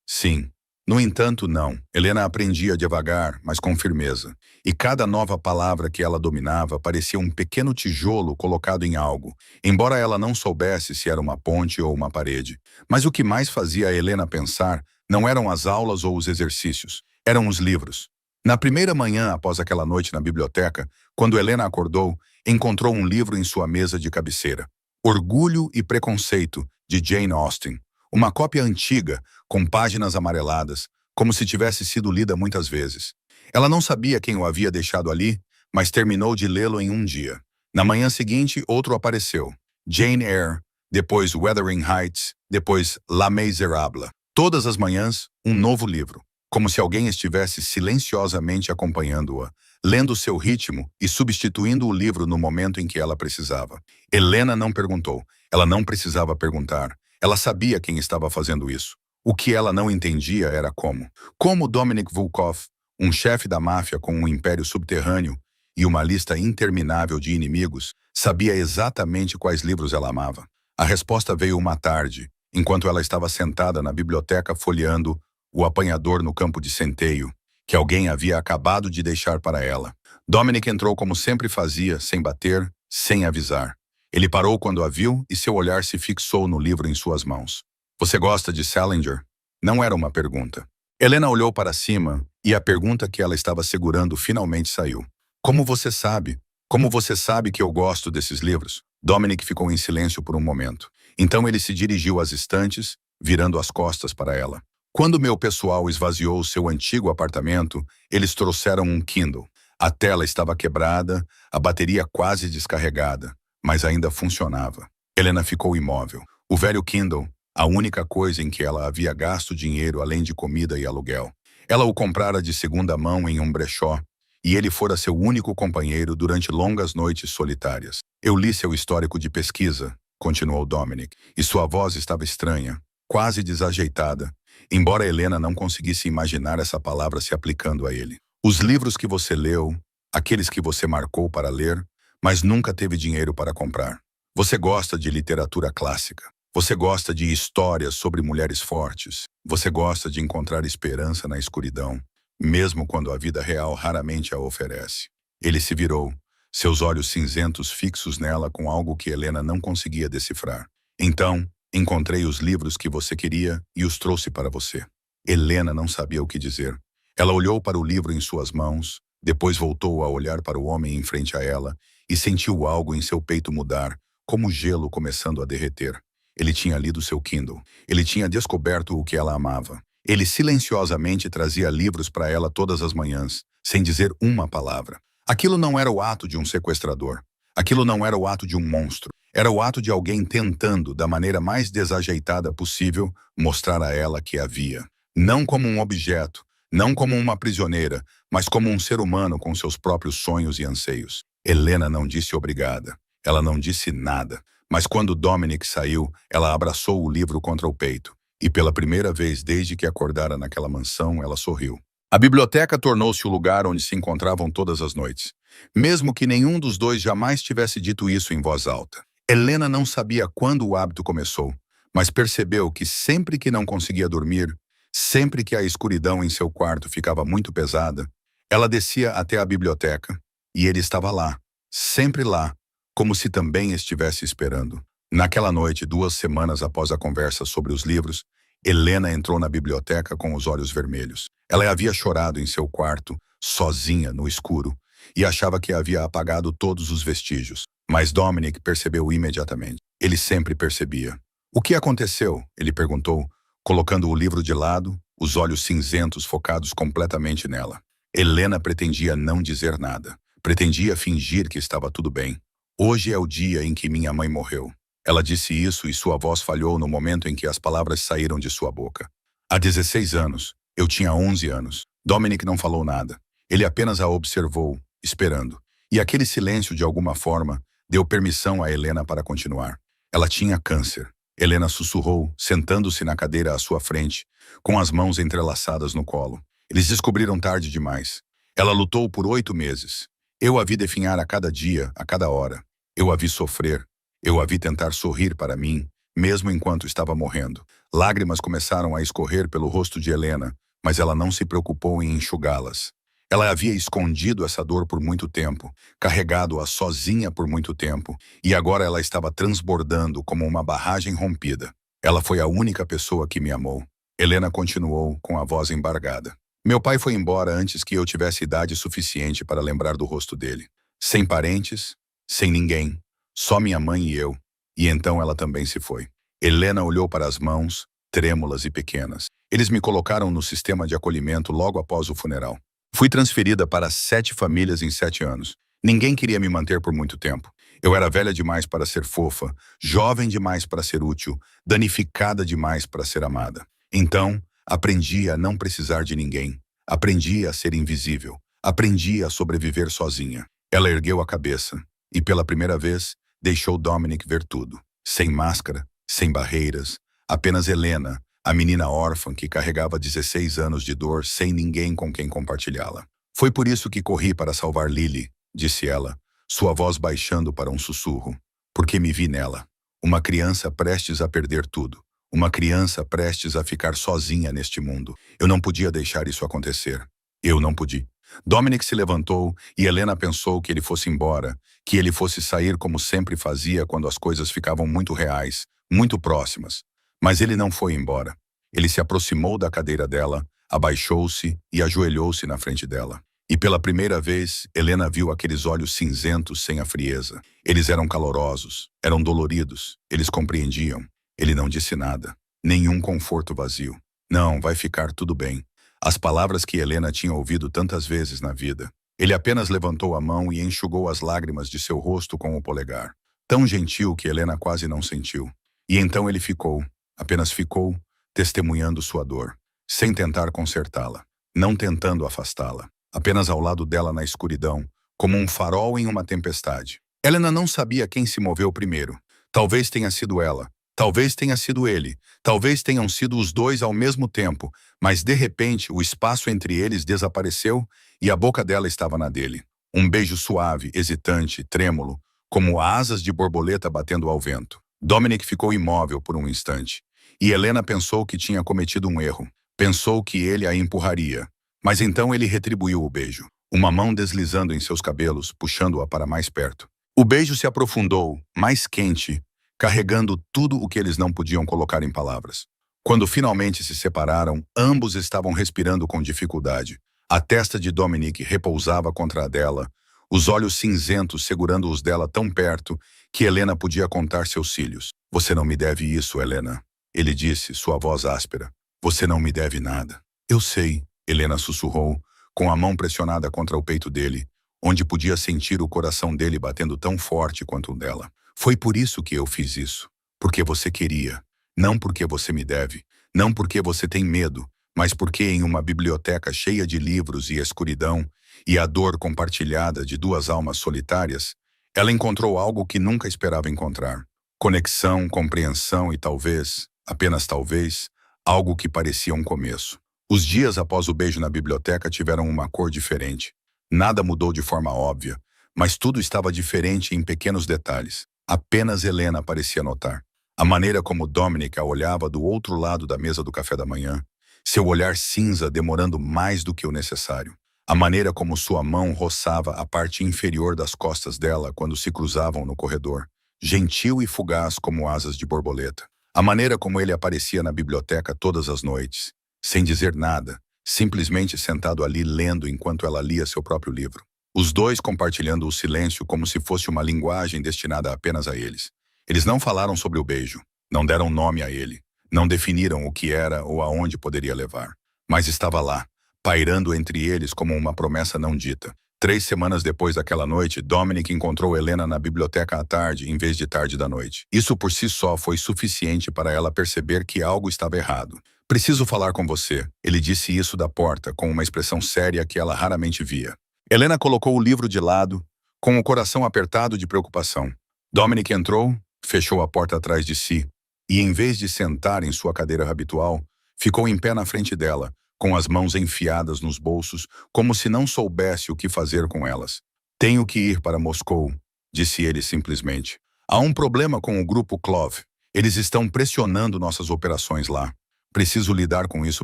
Sim. No entanto, não. Helena aprendia devagar, mas com firmeza. E cada nova palavra que ela dominava parecia um pequeno tijolo colocado em algo, embora ela não soubesse se era uma ponte ou uma parede. Mas o que mais fazia a Helena pensar não eram as aulas ou os exercícios, eram os livros. Na primeira manhã após aquela noite na biblioteca, quando Helena acordou, encontrou um livro em sua mesa de cabeceira. Orgulho e Preconceito, de Jane Austen. Uma cópia antiga, com páginas amareladas, como se tivesse sido lida muitas vezes. Ela não sabia quem o havia deixado ali, mas terminou de lê-lo em um dia. Na manhã seguinte, outro apareceu. Jane Eyre, depois Wuthering Heights, depois La Miserable. Todas as manhãs, um novo livro, como se alguém estivesse silenciosamente acompanhando-a, lendo seu ritmo e substituindo o livro no momento em que ela precisava. Helena não perguntou. Ela não precisava perguntar. Ela sabia quem estava fazendo isso. O que ela não entendia era como. Como Dominic Volkov, um chefe da máfia com um império subterrâneo e uma lista interminável de inimigos, sabia exatamente quais livros ela amava. A resposta veio uma tarde, enquanto ela estava sentada na biblioteca folheando O Apanhador no Campo de Centeio, que alguém havia acabado de deixar para ela. Dominic entrou como sempre fazia, sem bater, sem avisar. Ele parou quando a viu e seu olhar se fixou no livro em suas mãos. Você gosta de Salinger? Não era uma pergunta. Helena olhou para cima e a pergunta que ela estava segurando finalmente saiu. Como você sabe? Como você sabe que eu gosto desses livros? Dominic ficou em silêncio por um momento. Então ele se dirigiu às estantes, virando as costas para ela. Quando meu pessoal esvaziou seu antigo apartamento, eles trouxeram um Kindle. A tela estava quebrada, a bateria quase descarregada, mas ainda funcionava. Helena ficou imóvel. O velho Kindle, a única coisa em que ela havia gasto dinheiro além de comida e aluguel. Ela o comprara de segunda mão em um brechó, e ele fora seu único companheiro durante longas noites solitárias. Eu li seu histórico de pesquisa, continuou Dominic, e sua voz estava estranha, quase desajeitada, embora Helena não conseguisse imaginar essa palavra se aplicando a ele. Os livros que você leu, aqueles que você marcou para ler, mas nunca teve dinheiro para comprar. Você gosta de literatura clássica. Você gosta de histórias sobre mulheres fortes. Você gosta de encontrar esperança na escuridão, mesmo quando a vida real raramente a oferece. Ele se virou, seus olhos cinzentos fixos nela com algo que Helena não conseguia decifrar. Então, encontrei os livros que você queria e os trouxe para você. Helena não sabia o que dizer. Ela olhou para o livro em suas mãos, depois voltou a olhar para o homem em frente a ela e sentiu algo em seu peito mudar, como gelo começando a derreter. Ele tinha lido seu Kindle. Ele tinha descoberto o que ela amava. Ele silenciosamente trazia livros para ela todas as manhãs, sem dizer uma palavra. Aquilo não era o ato de um sequestrador. Aquilo não era o ato de um monstro. Era o ato de alguém tentando, da maneira mais desajeitada possível, mostrar a ela que havia. Não como um objeto, não como uma prisioneira, mas como um ser humano com seus próprios sonhos e anseios. Helena não disse obrigada. Ela não disse nada. Mas quando Dominic saiu, ela abraçou o livro contra o peito. E pela primeira vez desde que acordara naquela mansão, ela sorriu. A biblioteca tornou-se o lugar onde se encontravam todas as noites. Mesmo que nenhum dos dois jamais tivesse dito isso em voz alta. Helena não sabia quando o hábito começou, mas percebeu que sempre que não conseguia dormir, sempre que a escuridão em seu quarto ficava muito pesada, ela descia até a biblioteca, e ele estava lá, sempre lá, como se também estivesse esperando. Naquela noite, 2 semanas após a conversa sobre os livros, Helena entrou na biblioteca com os olhos vermelhos. Ela havia chorado em seu quarto, sozinha, no escuro, e achava que havia apagado todos os vestígios. Mas Dominic percebeu imediatamente. Ele sempre percebia. O que aconteceu? Ele perguntou, colocando o livro de lado, os olhos cinzentos focados completamente nela. Helena pretendia não dizer nada. Pretendia fingir que estava tudo bem. Hoje é o dia em que minha mãe morreu. Ela disse isso e sua voz falhou no momento em que as palavras saíram de sua boca. Há 16 anos. Eu tinha 11 anos. Dominic não falou nada. Ele apenas a observou, esperando. E aquele silêncio, de alguma forma, deu permissão a Helena para continuar. Ela tinha câncer. Helena sussurrou, sentando-se na cadeira à sua frente, com as mãos entrelaçadas no colo. Eles descobriram tarde demais. Ela lutou por 8 meses. Eu a vi definhar a cada dia, a cada hora. Eu a vi sofrer. Eu a vi tentar sorrir para mim, mesmo enquanto estava morrendo. Lágrimas começaram a escorrer pelo rosto de Helena, mas ela não se preocupou em enxugá-las. Ela havia escondido essa dor por muito tempo, carregado-a sozinha por muito tempo, e agora ela estava transbordando como uma barragem rompida. Ela foi a única pessoa que me amou. Helena continuou, com a voz embargada. Meu pai foi embora antes que eu tivesse idade suficiente para lembrar do rosto dele. Sem parentes, sem ninguém, só minha mãe e eu. E então ela também se foi. Helena olhou para as mãos, trêmulas e pequenas. Eles me colocaram no sistema de acolhimento logo após o funeral. Fui transferida para 7 famílias em 7 anos. Ninguém queria me manter por muito tempo. Eu era velha demais para ser fofa, jovem demais para ser útil, danificada demais para ser amada. Então, aprendi a não precisar de ninguém. Aprendi a ser invisível. Aprendi a sobreviver sozinha. Ela ergueu a cabeça e, pela primeira vez, deixou Dominic ver tudo. Sem máscara, sem barreiras, apenas Helena, a menina órfã que carregava 16 anos de dor sem ninguém com quem compartilhá-la. Foi por isso que corri para salvar Lily, disse ela, sua voz baixando para um sussurro, porque me vi nela. Uma criança prestes a perder tudo. Uma criança prestes a ficar sozinha neste mundo. Eu não podia deixar isso acontecer. Eu não podia. Dominic se levantou e Helena pensou que ele fosse embora, que ele fosse sair como sempre fazia quando as coisas ficavam muito reais, muito próximas. Mas ele não foi embora. Ele se aproximou da cadeira dela, abaixou-se e ajoelhou-se na frente dela. E pela primeira vez, Helena viu aqueles olhos cinzentos sem a frieza. Eles eram calorosos, eram doloridos, eles compreendiam. Ele não disse nada, nenhum conforto vazio. Não, vai ficar tudo bem. As palavras que Helena tinha ouvido tantas vezes na vida. Ele apenas levantou a mão e enxugou as lágrimas de seu rosto com o polegar. Tão gentil que Helena quase não sentiu. E então ele ficou, apenas ficou, testemunhando sua dor, sem tentar consertá-la, não tentando afastá-la. Apenas ao lado dela na escuridão, como um farol em uma tempestade. Helena não sabia quem se moveu primeiro. Talvez tenha sido ela, talvez tenha sido ele, talvez tenham sido os dois ao mesmo tempo, mas de repente o espaço entre eles desapareceu e a boca dela estava na dele. Um beijo suave, hesitante, trêmulo, como asas de borboleta batendo ao vento. Dominic ficou imóvel por um instante, e Helena pensou que tinha cometido um erro. Pensou que ele a empurraria. Mas então ele retribuiu o beijo, uma mão deslizando em seus cabelos, puxando-a para mais perto. O beijo se aprofundou, mais quente, carregando tudo o que eles não podiam colocar em palavras. Quando finalmente se separaram, ambos estavam respirando com dificuldade. A testa de Dominic repousava contra a dela, os olhos cinzentos segurando os dela tão perto que Helena podia contar seus cílios. Você não me deve isso, Helena. Ele disse, sua voz áspera. Você não me deve nada. Eu sei. Helena sussurrou, com a mão pressionada contra o peito dele, onde podia sentir o coração dele batendo tão forte quanto o dela. Foi por isso que eu fiz isso. Porque você queria. Não porque você me deve. Não porque você tem medo. Mas porque em uma biblioteca cheia de livros e escuridão, e a dor compartilhada de duas almas solitárias, ela encontrou algo que nunca esperava encontrar. Conexão, compreensão e talvez, apenas talvez, algo que parecia um começo. Os dias após o beijo na biblioteca tiveram uma cor diferente. Nada mudou de forma óbvia, mas tudo estava diferente em pequenos detalhes. Apenas Helena parecia notar. A maneira como Dominic a olhava do outro lado da mesa do café da manhã, seu olhar cinza demorando mais do que o necessário. A maneira como sua mão roçava a parte inferior das costas dela quando se cruzavam no corredor, gentil e fugaz como asas de borboleta. A maneira como ele aparecia na biblioteca todas as noites, sem dizer nada, simplesmente sentado ali lendo enquanto ela lia seu próprio livro. Os dois compartilhando o silêncio como se fosse uma linguagem destinada apenas a eles. Eles não falaram sobre o beijo, não deram nome a ele, não definiram o que era ou aonde poderia levar. Mas estava lá, pairando entre eles como uma promessa não dita. 3 semanas depois daquela noite, Dominic encontrou Helena na biblioteca à tarde em vez de tarde da noite. Isso por si só foi suficiente para ela perceber que algo estava errado. Preciso falar com você. Ele disse isso da porta, com uma expressão séria que ela raramente via. Helena colocou o livro de lado, com o coração apertado de preocupação. Dominic entrou, fechou a porta atrás de si, e em vez de sentar em sua cadeira habitual, ficou em pé na frente dela, com as mãos enfiadas nos bolsos, como se não soubesse o que fazer com elas. Tenho que ir para Moscou, disse ele simplesmente. Há um problema com o grupo Clove. Eles estão pressionando nossas operações lá. Preciso lidar com isso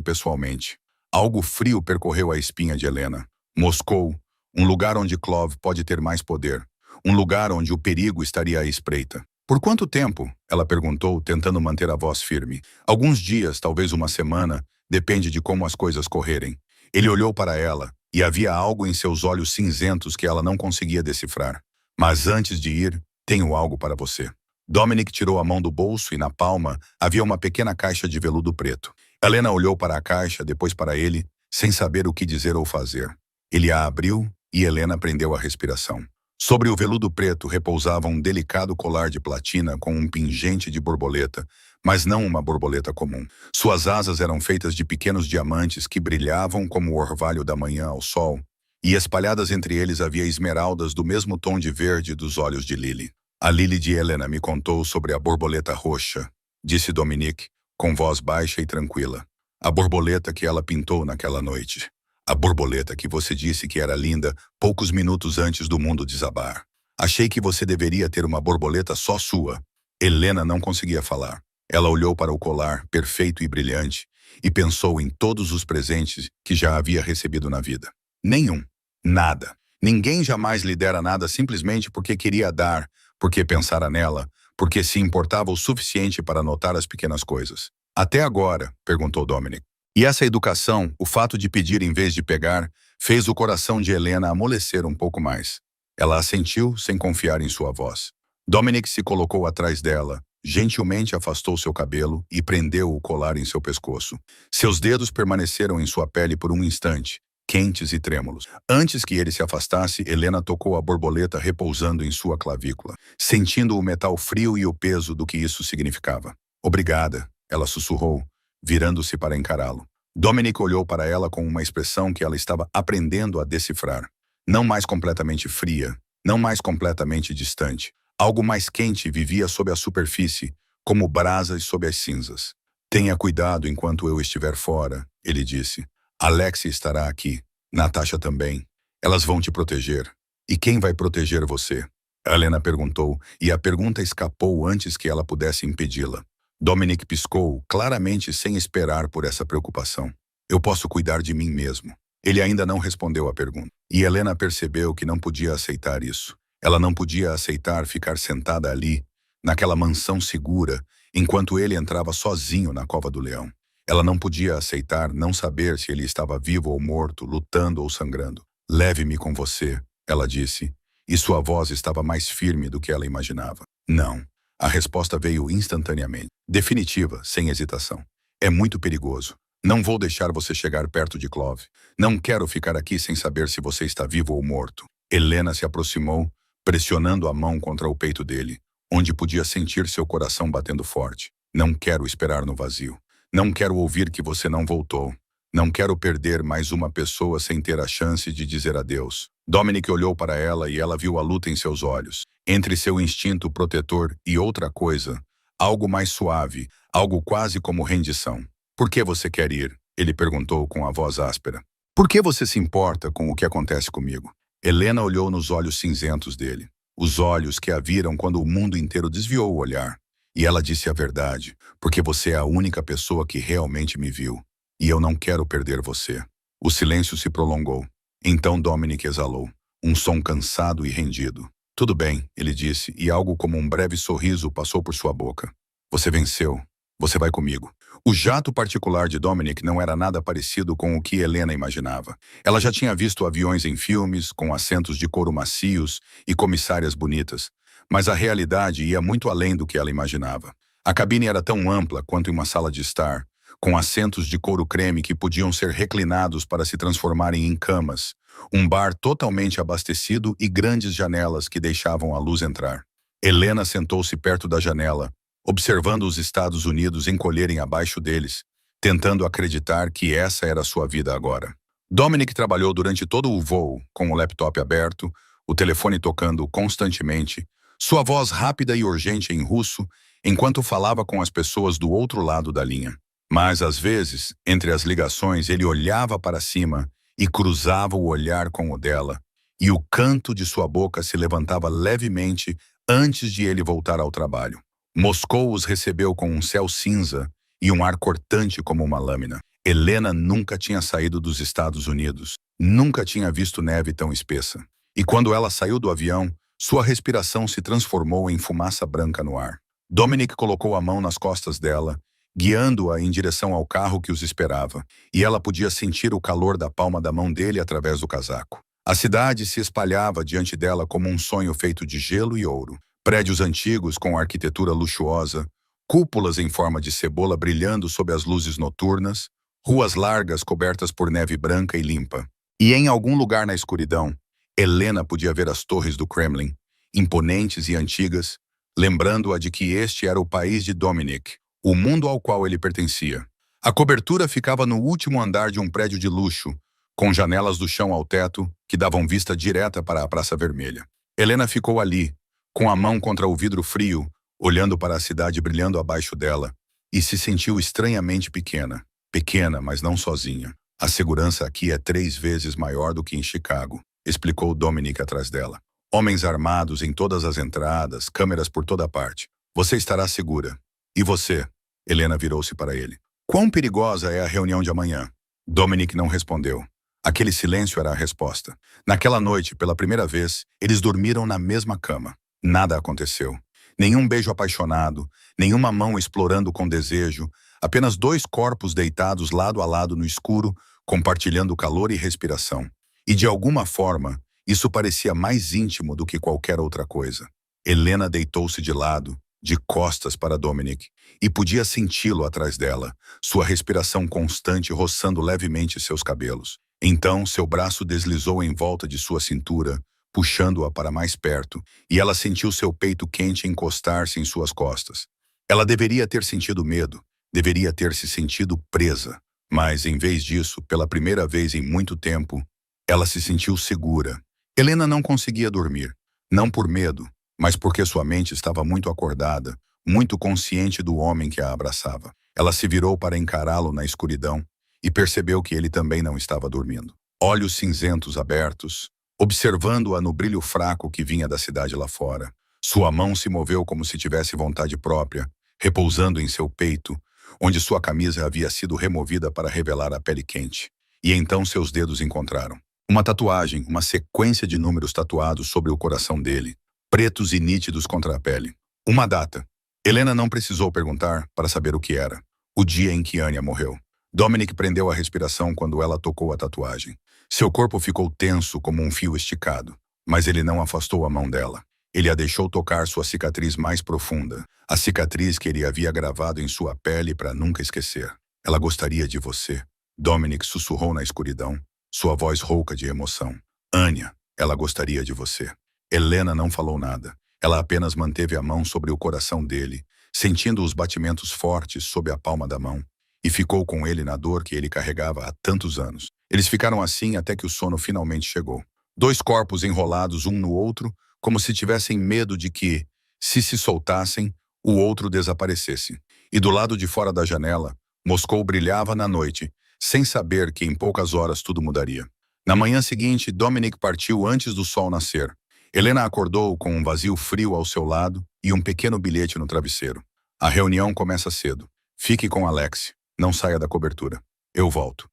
pessoalmente. Algo frio percorreu a espinha de Helena. Moscou, um lugar onde Clove pode ter mais poder. Um lugar onde o perigo estaria à espreita. Por quanto tempo? Ela perguntou, tentando manter a voz firme. Alguns dias, talvez uma semana, depende de como as coisas correrem. Ele olhou para ela, e havia algo em seus olhos cinzentos que ela não conseguia decifrar. Mas antes de ir, tenho algo para você. Dominic tirou a mão do bolso e na palma havia uma pequena caixa de veludo preto. Helena olhou para a caixa, depois para ele, sem saber o que dizer ou fazer. Ele a abriu e Helena prendeu a respiração. Sobre o veludo preto repousava um delicado colar de platina com um pingente de borboleta, mas não uma borboleta comum. Suas asas eram feitas de pequenos diamantes que brilhavam como o orvalho da manhã ao sol, e espalhadas entre eles havia esmeraldas do mesmo tom de verde dos olhos de Lily. A Lily de Helena me contou sobre a borboleta roxa, disse Dominique, com voz baixa e tranquila. A borboleta que ela pintou naquela noite. A borboleta que você disse que era linda poucos minutos antes do mundo desabar. Achei que você deveria ter uma borboleta só sua. Helena não conseguia falar. Ela olhou para o colar, perfeito e brilhante, e pensou em todos os presentes que já havia recebido na vida. Nenhum. Nada. Ninguém jamais lhe dera nada simplesmente porque queria dar, porque pensara nela, porque se importava o suficiente para notar as pequenas coisas. Até agora, perguntou Dominic. E essa educação, o fato de pedir em vez de pegar, fez o coração de Helena amolecer um pouco mais. Ela assentiu sem confiar em sua voz. Dominic se colocou atrás dela, gentilmente afastou seu cabelo e prendeu o colar em seu pescoço. Seus dedos permaneceram em sua pele por um instante, quentes e trêmulos. Antes que ele se afastasse, Helena tocou a borboleta repousando em sua clavícula, sentindo o metal frio e o peso do que isso significava. Obrigada, ela sussurrou, virando-se para encará-lo. Dominic olhou para ela com uma expressão que ela estava aprendendo a decifrar. Não mais completamente fria, não mais completamente distante. Algo mais quente vivia sob a superfície, como brasas sob as cinzas. Tenha cuidado enquanto eu estiver fora, ele disse. Alexia estará aqui. Natasha também. Elas vão te proteger. E quem vai proteger você? Helena perguntou, e a pergunta escapou antes que ela pudesse impedi-la. Dominic piscou, claramente sem esperar por essa preocupação. Eu posso cuidar de mim mesmo. Ele ainda não respondeu à pergunta. E Helena percebeu que não podia aceitar isso. Ela não podia aceitar ficar sentada ali, naquela mansão segura, enquanto ele entrava sozinho na cova do leão. Ela não podia aceitar não saber se ele estava vivo ou morto, lutando ou sangrando. Leve-me com você, ela disse, e sua voz estava mais firme do que ela imaginava. Não. A resposta veio instantaneamente, definitiva, sem hesitação. É muito perigoso. Não vou deixar você chegar perto de Clove. Não quero ficar aqui sem saber se você está vivo ou morto. Helena se aproximou, pressionando a mão contra o peito dele, onde podia sentir seu coração batendo forte. Não quero esperar no vazio. Não quero ouvir que você não voltou. Não quero perder mais uma pessoa sem ter a chance de dizer adeus. Dominic olhou para ela e ela viu a luta em seus olhos. Entre seu instinto protetor e outra coisa, algo mais suave, algo quase como rendição. Por que você quer ir? Ele perguntou com a voz áspera. Por que você se importa com o que acontece comigo? Helena olhou nos olhos cinzentos dele, os olhos que a viram quando o mundo inteiro desviou o olhar. E ela disse a verdade, porque você é a única pessoa que realmente me viu. E eu não quero perder você. O silêncio se prolongou. Então Dominic exalou, um som cansado e rendido. Tudo bem, ele disse, e algo como um breve sorriso passou por sua boca. Você venceu. Você vai comigo. O jato particular de Dominic não era nada parecido com o que Helena imaginava. Ela já tinha visto aviões em filmes, com assentos de couro macios e comissárias bonitas, mas a realidade ia muito além do que ela imaginava. A cabine era tão ampla quanto em uma sala de estar, com assentos de couro creme que podiam ser reclinados para se transformarem em camas, um bar totalmente abastecido e grandes janelas que deixavam a luz entrar. Helena sentou-se perto da janela, observando os Estados Unidos encolherem abaixo deles, tentando acreditar que essa era sua vida agora. Dominic trabalhou durante todo o voo, com o laptop aberto, o telefone tocando constantemente, sua voz rápida e urgente em russo, enquanto falava com as pessoas do outro lado da linha. Mas, às vezes, entre as ligações, ele olhava para cima e cruzava o olhar com o dela, e o canto de sua boca se levantava levemente antes de ele voltar ao trabalho. Moscou os recebeu com um céu cinza e um ar cortante como uma lâmina. Helena nunca tinha saído dos Estados Unidos, nunca tinha visto neve tão espessa. E quando ela saiu do avião, sua respiração se transformou em fumaça branca no ar. Dominic colocou a mão nas costas dela, guiando-a em direção ao carro que os esperava, e ela podia sentir o calor da palma da mão dele através do casaco. A cidade se espalhava diante dela como um sonho feito de gelo e ouro. Prédios antigos com arquitetura luxuosa, cúpulas em forma de cebola brilhando sob as luzes noturnas, ruas largas cobertas por neve branca e limpa. E em algum lugar na escuridão, Helena podia ver as torres do Kremlin, imponentes e antigas, lembrando-a de que este era o país de Dominic, o mundo ao qual ele pertencia. A cobertura ficava no último andar de um prédio de luxo, com janelas do chão ao teto que davam vista direta para a Praça Vermelha. Helena ficou ali, com a mão contra o vidro frio, olhando para a cidade brilhando abaixo dela, e se sentiu estranhamente pequena. Pequena, mas não sozinha. A segurança aqui é 3 vezes maior do que em Chicago, explicou Dominic atrás dela. Homens armados em todas as entradas, câmeras por toda parte. Você estará segura. E você? Helena virou-se para ele. Quão perigosa é a reunião de amanhã? Dominic não respondeu. Aquele silêncio era a resposta. Naquela noite, pela primeira vez, eles dormiram na mesma cama. Nada aconteceu. Nenhum beijo apaixonado, nenhuma mão explorando com desejo, apenas 2 corpos deitados lado a lado no escuro, compartilhando calor e respiração. E de alguma forma, isso parecia mais íntimo do que qualquer outra coisa. Helena deitou-se de lado, de costas para Dominic, e podia senti-lo atrás dela, sua respiração constante roçando levemente seus cabelos. Então, seu braço deslizou em volta de sua cintura, puxando-a para mais perto, e ela sentiu seu peito quente encostar-se em suas costas. Ela deveria ter sentido medo, deveria ter se sentido presa, mas, em vez disso, pela primeira vez em muito tempo, ela se sentiu segura. Helena não conseguia dormir, não por medo, mas porque sua mente estava muito acordada, muito consciente do homem que a abraçava. Ela se virou para encará-lo na escuridão e percebeu que ele também não estava dormindo. Olhos cinzentos abertos, observando-a no brilho fraco que vinha da cidade lá fora. Sua mão se moveu como se tivesse vontade própria, repousando em seu peito, onde sua camisa havia sido removida para revelar a pele quente. E então seus dedos encontraram uma tatuagem, uma sequência de números tatuados sobre o coração dele, pretos e nítidos contra a pele. Uma data. Helena não precisou perguntar para saber o que era. O dia em que Anya morreu. Dominic prendeu a respiração quando ela tocou a tatuagem. Seu corpo ficou tenso como um fio esticado, mas ele não afastou a mão dela. Ele a deixou tocar sua cicatriz mais profunda, a cicatriz que ele havia gravado em sua pele para nunca esquecer. Ela gostaria de você. Dominic sussurrou na escuridão, sua voz rouca de emoção. Anya, ela gostaria de você. Helena não falou nada. Ela apenas manteve a mão sobre o coração dele, sentindo os batimentos fortes sob a palma da mão, e ficou com ele na dor que ele carregava há tantos anos. Eles ficaram assim até que o sono finalmente chegou. 2 corpos enrolados um no outro, como se tivessem medo de que, se soltassem, o outro desaparecesse. E do lado de fora da janela, Moscou brilhava na noite, sem saber que em poucas horas tudo mudaria. Na manhã seguinte, Dominic partiu antes do sol nascer. Helena acordou com um vazio frio ao seu lado e um pequeno bilhete no travesseiro. A reunião começa cedo. Fique com Alex. Não saia da cobertura. Eu volto.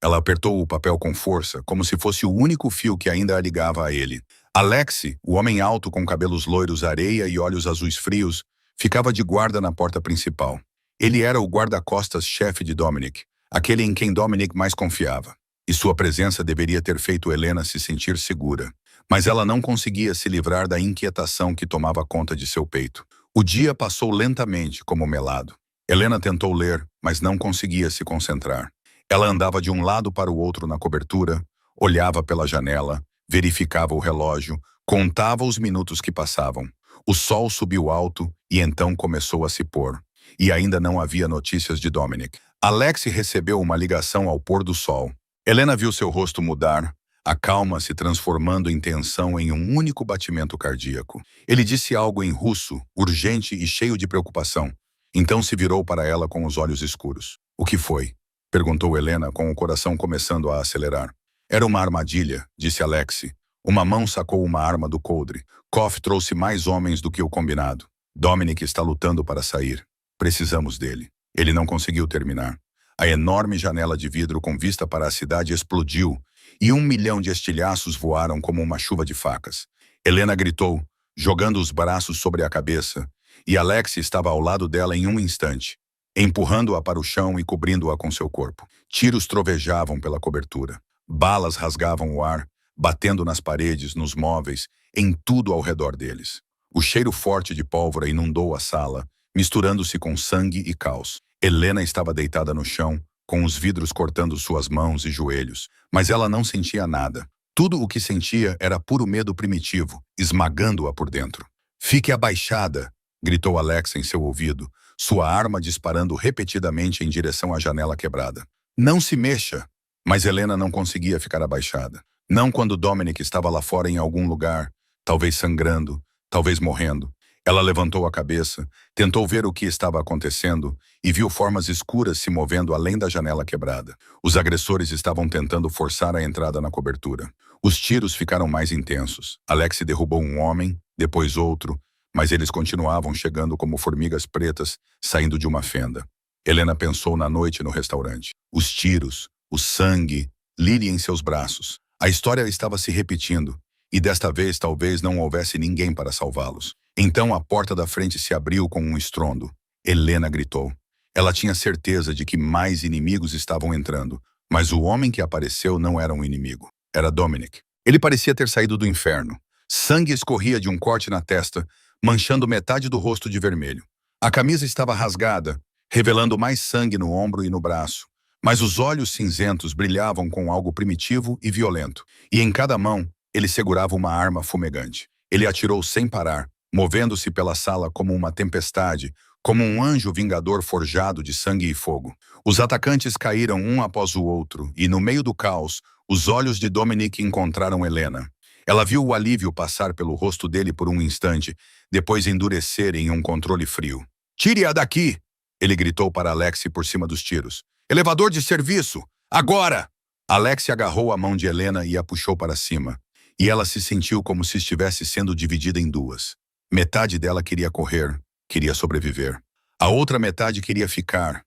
Ela apertou o papel com força, como se fosse o único fio que ainda a ligava a ele. Alex, o homem alto com cabelos loiros areia e olhos azuis frios, ficava de guarda na porta principal. Ele era o guarda-costas-chefe de Dominic, aquele em quem Dominic mais confiava. E sua presença deveria ter feito Helena se sentir segura. Mas ela não conseguia se livrar da inquietação que tomava conta de seu peito. O dia passou lentamente, como melado. Helena tentou ler, mas não conseguia se concentrar. Ela andava de um lado para o outro na cobertura, olhava pela janela, verificava o relógio, contava os minutos que passavam. O sol subiu alto e então começou a se pôr. E ainda não havia notícias de Dominic. Alex recebeu uma ligação ao pôr do sol. Helena viu seu rosto mudar, a calma se transformando em tensão em um único batimento cardíaco. Ele disse algo em russo, urgente e cheio de preocupação. Então se virou para ela com os olhos escuros. O que foi? Perguntou Helena com o coração começando a acelerar. Era uma armadilha, disse Alex. Uma mão sacou uma arma do coldre. Koff trouxe mais homens do que o combinado. Dominic está lutando para sair. Precisamos dele. Ele não conseguiu terminar. A enorme janela de vidro com vista para a cidade explodiu e 1 milhão de estilhaços voaram como uma chuva de facas. Helena gritou, jogando os braços sobre a cabeça, e Alex estava ao lado dela em um instante, empurrando-a para o chão e cobrindo-a com seu corpo. Tiros trovejavam pela cobertura. Balas rasgavam o ar, batendo nas paredes, nos móveis, em tudo ao redor deles. O cheiro forte de pólvora inundou a sala, misturando-se com sangue e caos. Helena estava deitada no chão, com os vidros cortando suas mãos e joelhos, mas ela não sentia nada. Tudo o que sentia era puro medo primitivo, esmagando-a por dentro. "Fique abaixada", gritou Alex em seu ouvido, sua arma disparando repetidamente em direção à janela quebrada. "Não se mexa!" Mas Helena não conseguia ficar abaixada. Não quando Dominic estava lá fora em algum lugar, talvez sangrando, talvez morrendo. Ela levantou a cabeça, tentou ver o que estava acontecendo e viu formas escuras se movendo além da janela quebrada. Os agressores estavam tentando forçar a entrada na cobertura. Os tiros ficaram mais intensos. Alex derrubou um homem, depois outro, mas eles continuavam chegando como formigas pretas saindo de uma fenda. Helena pensou na noite no restaurante. Os tiros, o sangue, Lily em seus braços. A história estava se repetindo, e desta vez talvez não houvesse ninguém para salvá-los. Então a porta da frente se abriu com um estrondo. Helena gritou. Ela tinha certeza de que mais inimigos estavam entrando, mas o homem que apareceu não era um inimigo. Era Dominic. Ele parecia ter saído do inferno. Sangue escorria de um corte na testa, manchando metade do rosto de vermelho. A camisa estava rasgada, revelando mais sangue no ombro e no braço. Mas os olhos cinzentos brilhavam com algo primitivo e violento. E em cada mão, ele segurava uma arma fumegante. Ele atirou sem parar, movendo-se pela sala como uma tempestade, como um anjo vingador forjado de sangue e fogo. Os atacantes caíram um após o outro, e no meio do caos, os olhos de Dominic encontraram Helena. Ela viu o alívio passar pelo rosto dele por um instante, depois endurecer em um controle frio. "Tire-a daqui!" Ele gritou para Alex por cima dos tiros. "Elevador de serviço! Agora!" Alex agarrou a mão de Helena e a puxou para cima, e ela se sentiu como se estivesse sendo dividida em duas. Metade dela queria correr, queria sobreviver. A outra metade queria ficar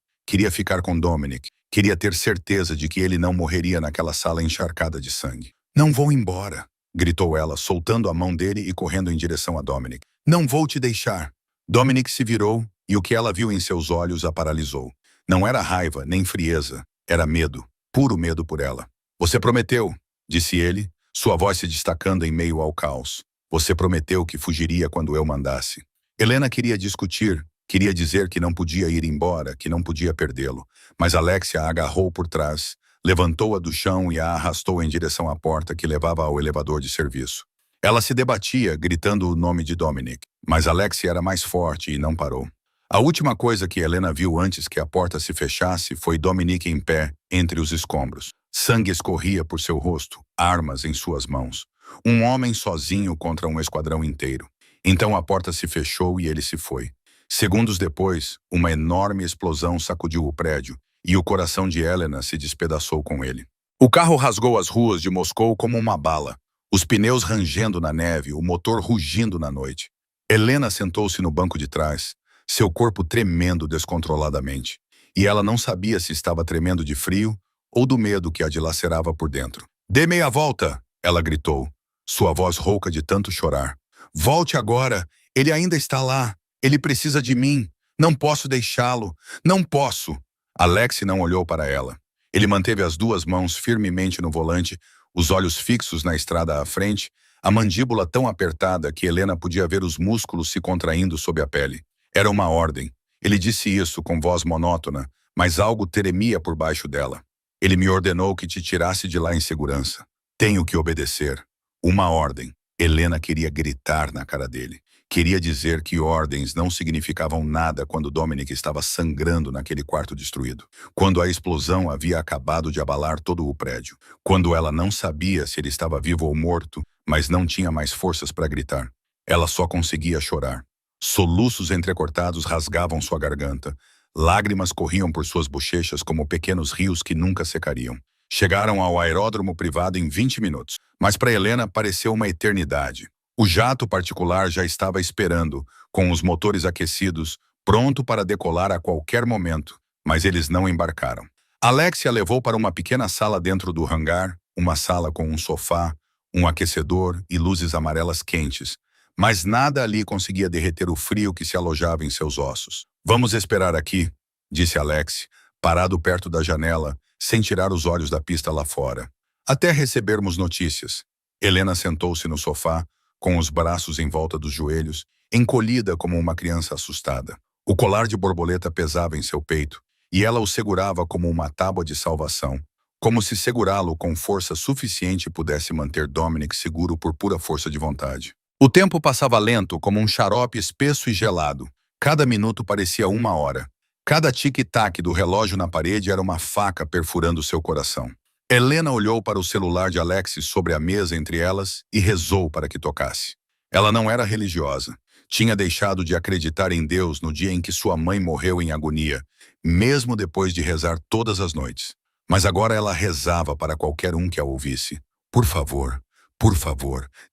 com Dominic, queria ter certeza de que ele não morreria naquela sala encharcada de sangue. "Não vou embora!" gritou ela, soltando a mão dele e correndo em direção a Dominic. "Não vou te deixar." Dominic se virou, e o que ela viu em seus olhos a paralisou. Não era raiva, nem frieza, era medo, puro medo por ela. "Você prometeu", disse ele, sua voz se destacando em meio ao caos. "Você prometeu que fugiria quando eu mandasse." Helena queria discutir, queria dizer que não podia ir embora, que não podia perdê-lo, mas Alexia a agarrou por trás, levantou-a do chão e a arrastou em direção à porta que levava ao elevador de serviço. Ela se debatia, gritando o nome de Dominic, mas Alexia era mais forte e não parou. A última coisa que Helena viu antes que a porta se fechasse foi Dominic em pé, entre os escombros. Sangue escorria por seu rosto, armas em suas mãos. Um homem sozinho contra um esquadrão inteiro. Então a porta se fechou e ele se foi. Segundos depois, uma enorme explosão sacudiu o prédio, e o coração de Helena se despedaçou com ele. O carro rasgou as ruas de Moscou como uma bala, os pneus rangendo na neve, o motor rugindo na noite. Helena sentou-se no banco de trás, seu corpo tremendo descontroladamente, e ela não sabia se estava tremendo de frio ou do medo que a dilacerava por dentro. "Dê meia volta!" ela gritou, sua voz rouca de tanto chorar. "Volte agora! Ele ainda está lá! Ele precisa de mim! Não posso deixá-lo! Não posso!" Alex não olhou para ela. Ele manteve as duas mãos firmemente no volante, os olhos fixos na estrada à frente, a mandíbula tão apertada que Helena podia ver os músculos se contraindo sob a pele. Era uma ordem. Ele disse isso com voz monótona, mas algo tremia por baixo dela. "Ele me ordenou que te tirasse de lá em segurança. Tenho que obedecer." Uma ordem. Helena queria gritar na cara dele. Queria dizer que ordens não significavam nada quando Dominic estava sangrando naquele quarto destruído. Quando a explosão havia acabado de abalar todo o prédio. Quando ela não sabia se ele estava vivo ou morto, mas não tinha mais forças para gritar. Ela só conseguia chorar. Soluços entrecortados rasgavam sua garganta. Lágrimas corriam por suas bochechas como pequenos rios que nunca secariam. Chegaram ao aeródromo privado em 20 minutos, mas para Helena pareceu uma eternidade. O jato particular já estava esperando, com os motores aquecidos, pronto para decolar a qualquer momento, mas eles não embarcaram. Alex a levou para uma pequena sala dentro do hangar, uma sala com um sofá, um aquecedor e luzes amarelas quentes, mas nada ali conseguia derreter o frio que se alojava em seus ossos. "Vamos esperar aqui", disse Alex, parado perto da janela, sem tirar os olhos da pista lá fora. "Até recebermos notícias." Helena sentou-se no sofá, com os braços em volta dos joelhos, encolhida como uma criança assustada. O colar de borboleta pesava em seu peito, e ela o segurava como uma tábua de salvação, como se segurá-lo com força suficiente pudesse manter Dominic seguro por pura força de vontade. O tempo passava lento, como um xarope espesso e gelado. Cada minuto parecia 1 hora. Cada tic-tac do relógio na parede era uma faca perfurando seu coração. Helena olhou para o celular de Alexis sobre a mesa entre elas e rezou para que tocasse. Ela não era religiosa. Tinha deixado de acreditar em Deus no dia em que sua mãe morreu em agonia, mesmo depois de rezar todas as noites. Mas agora ela rezava para qualquer um que a ouvisse. Por favor,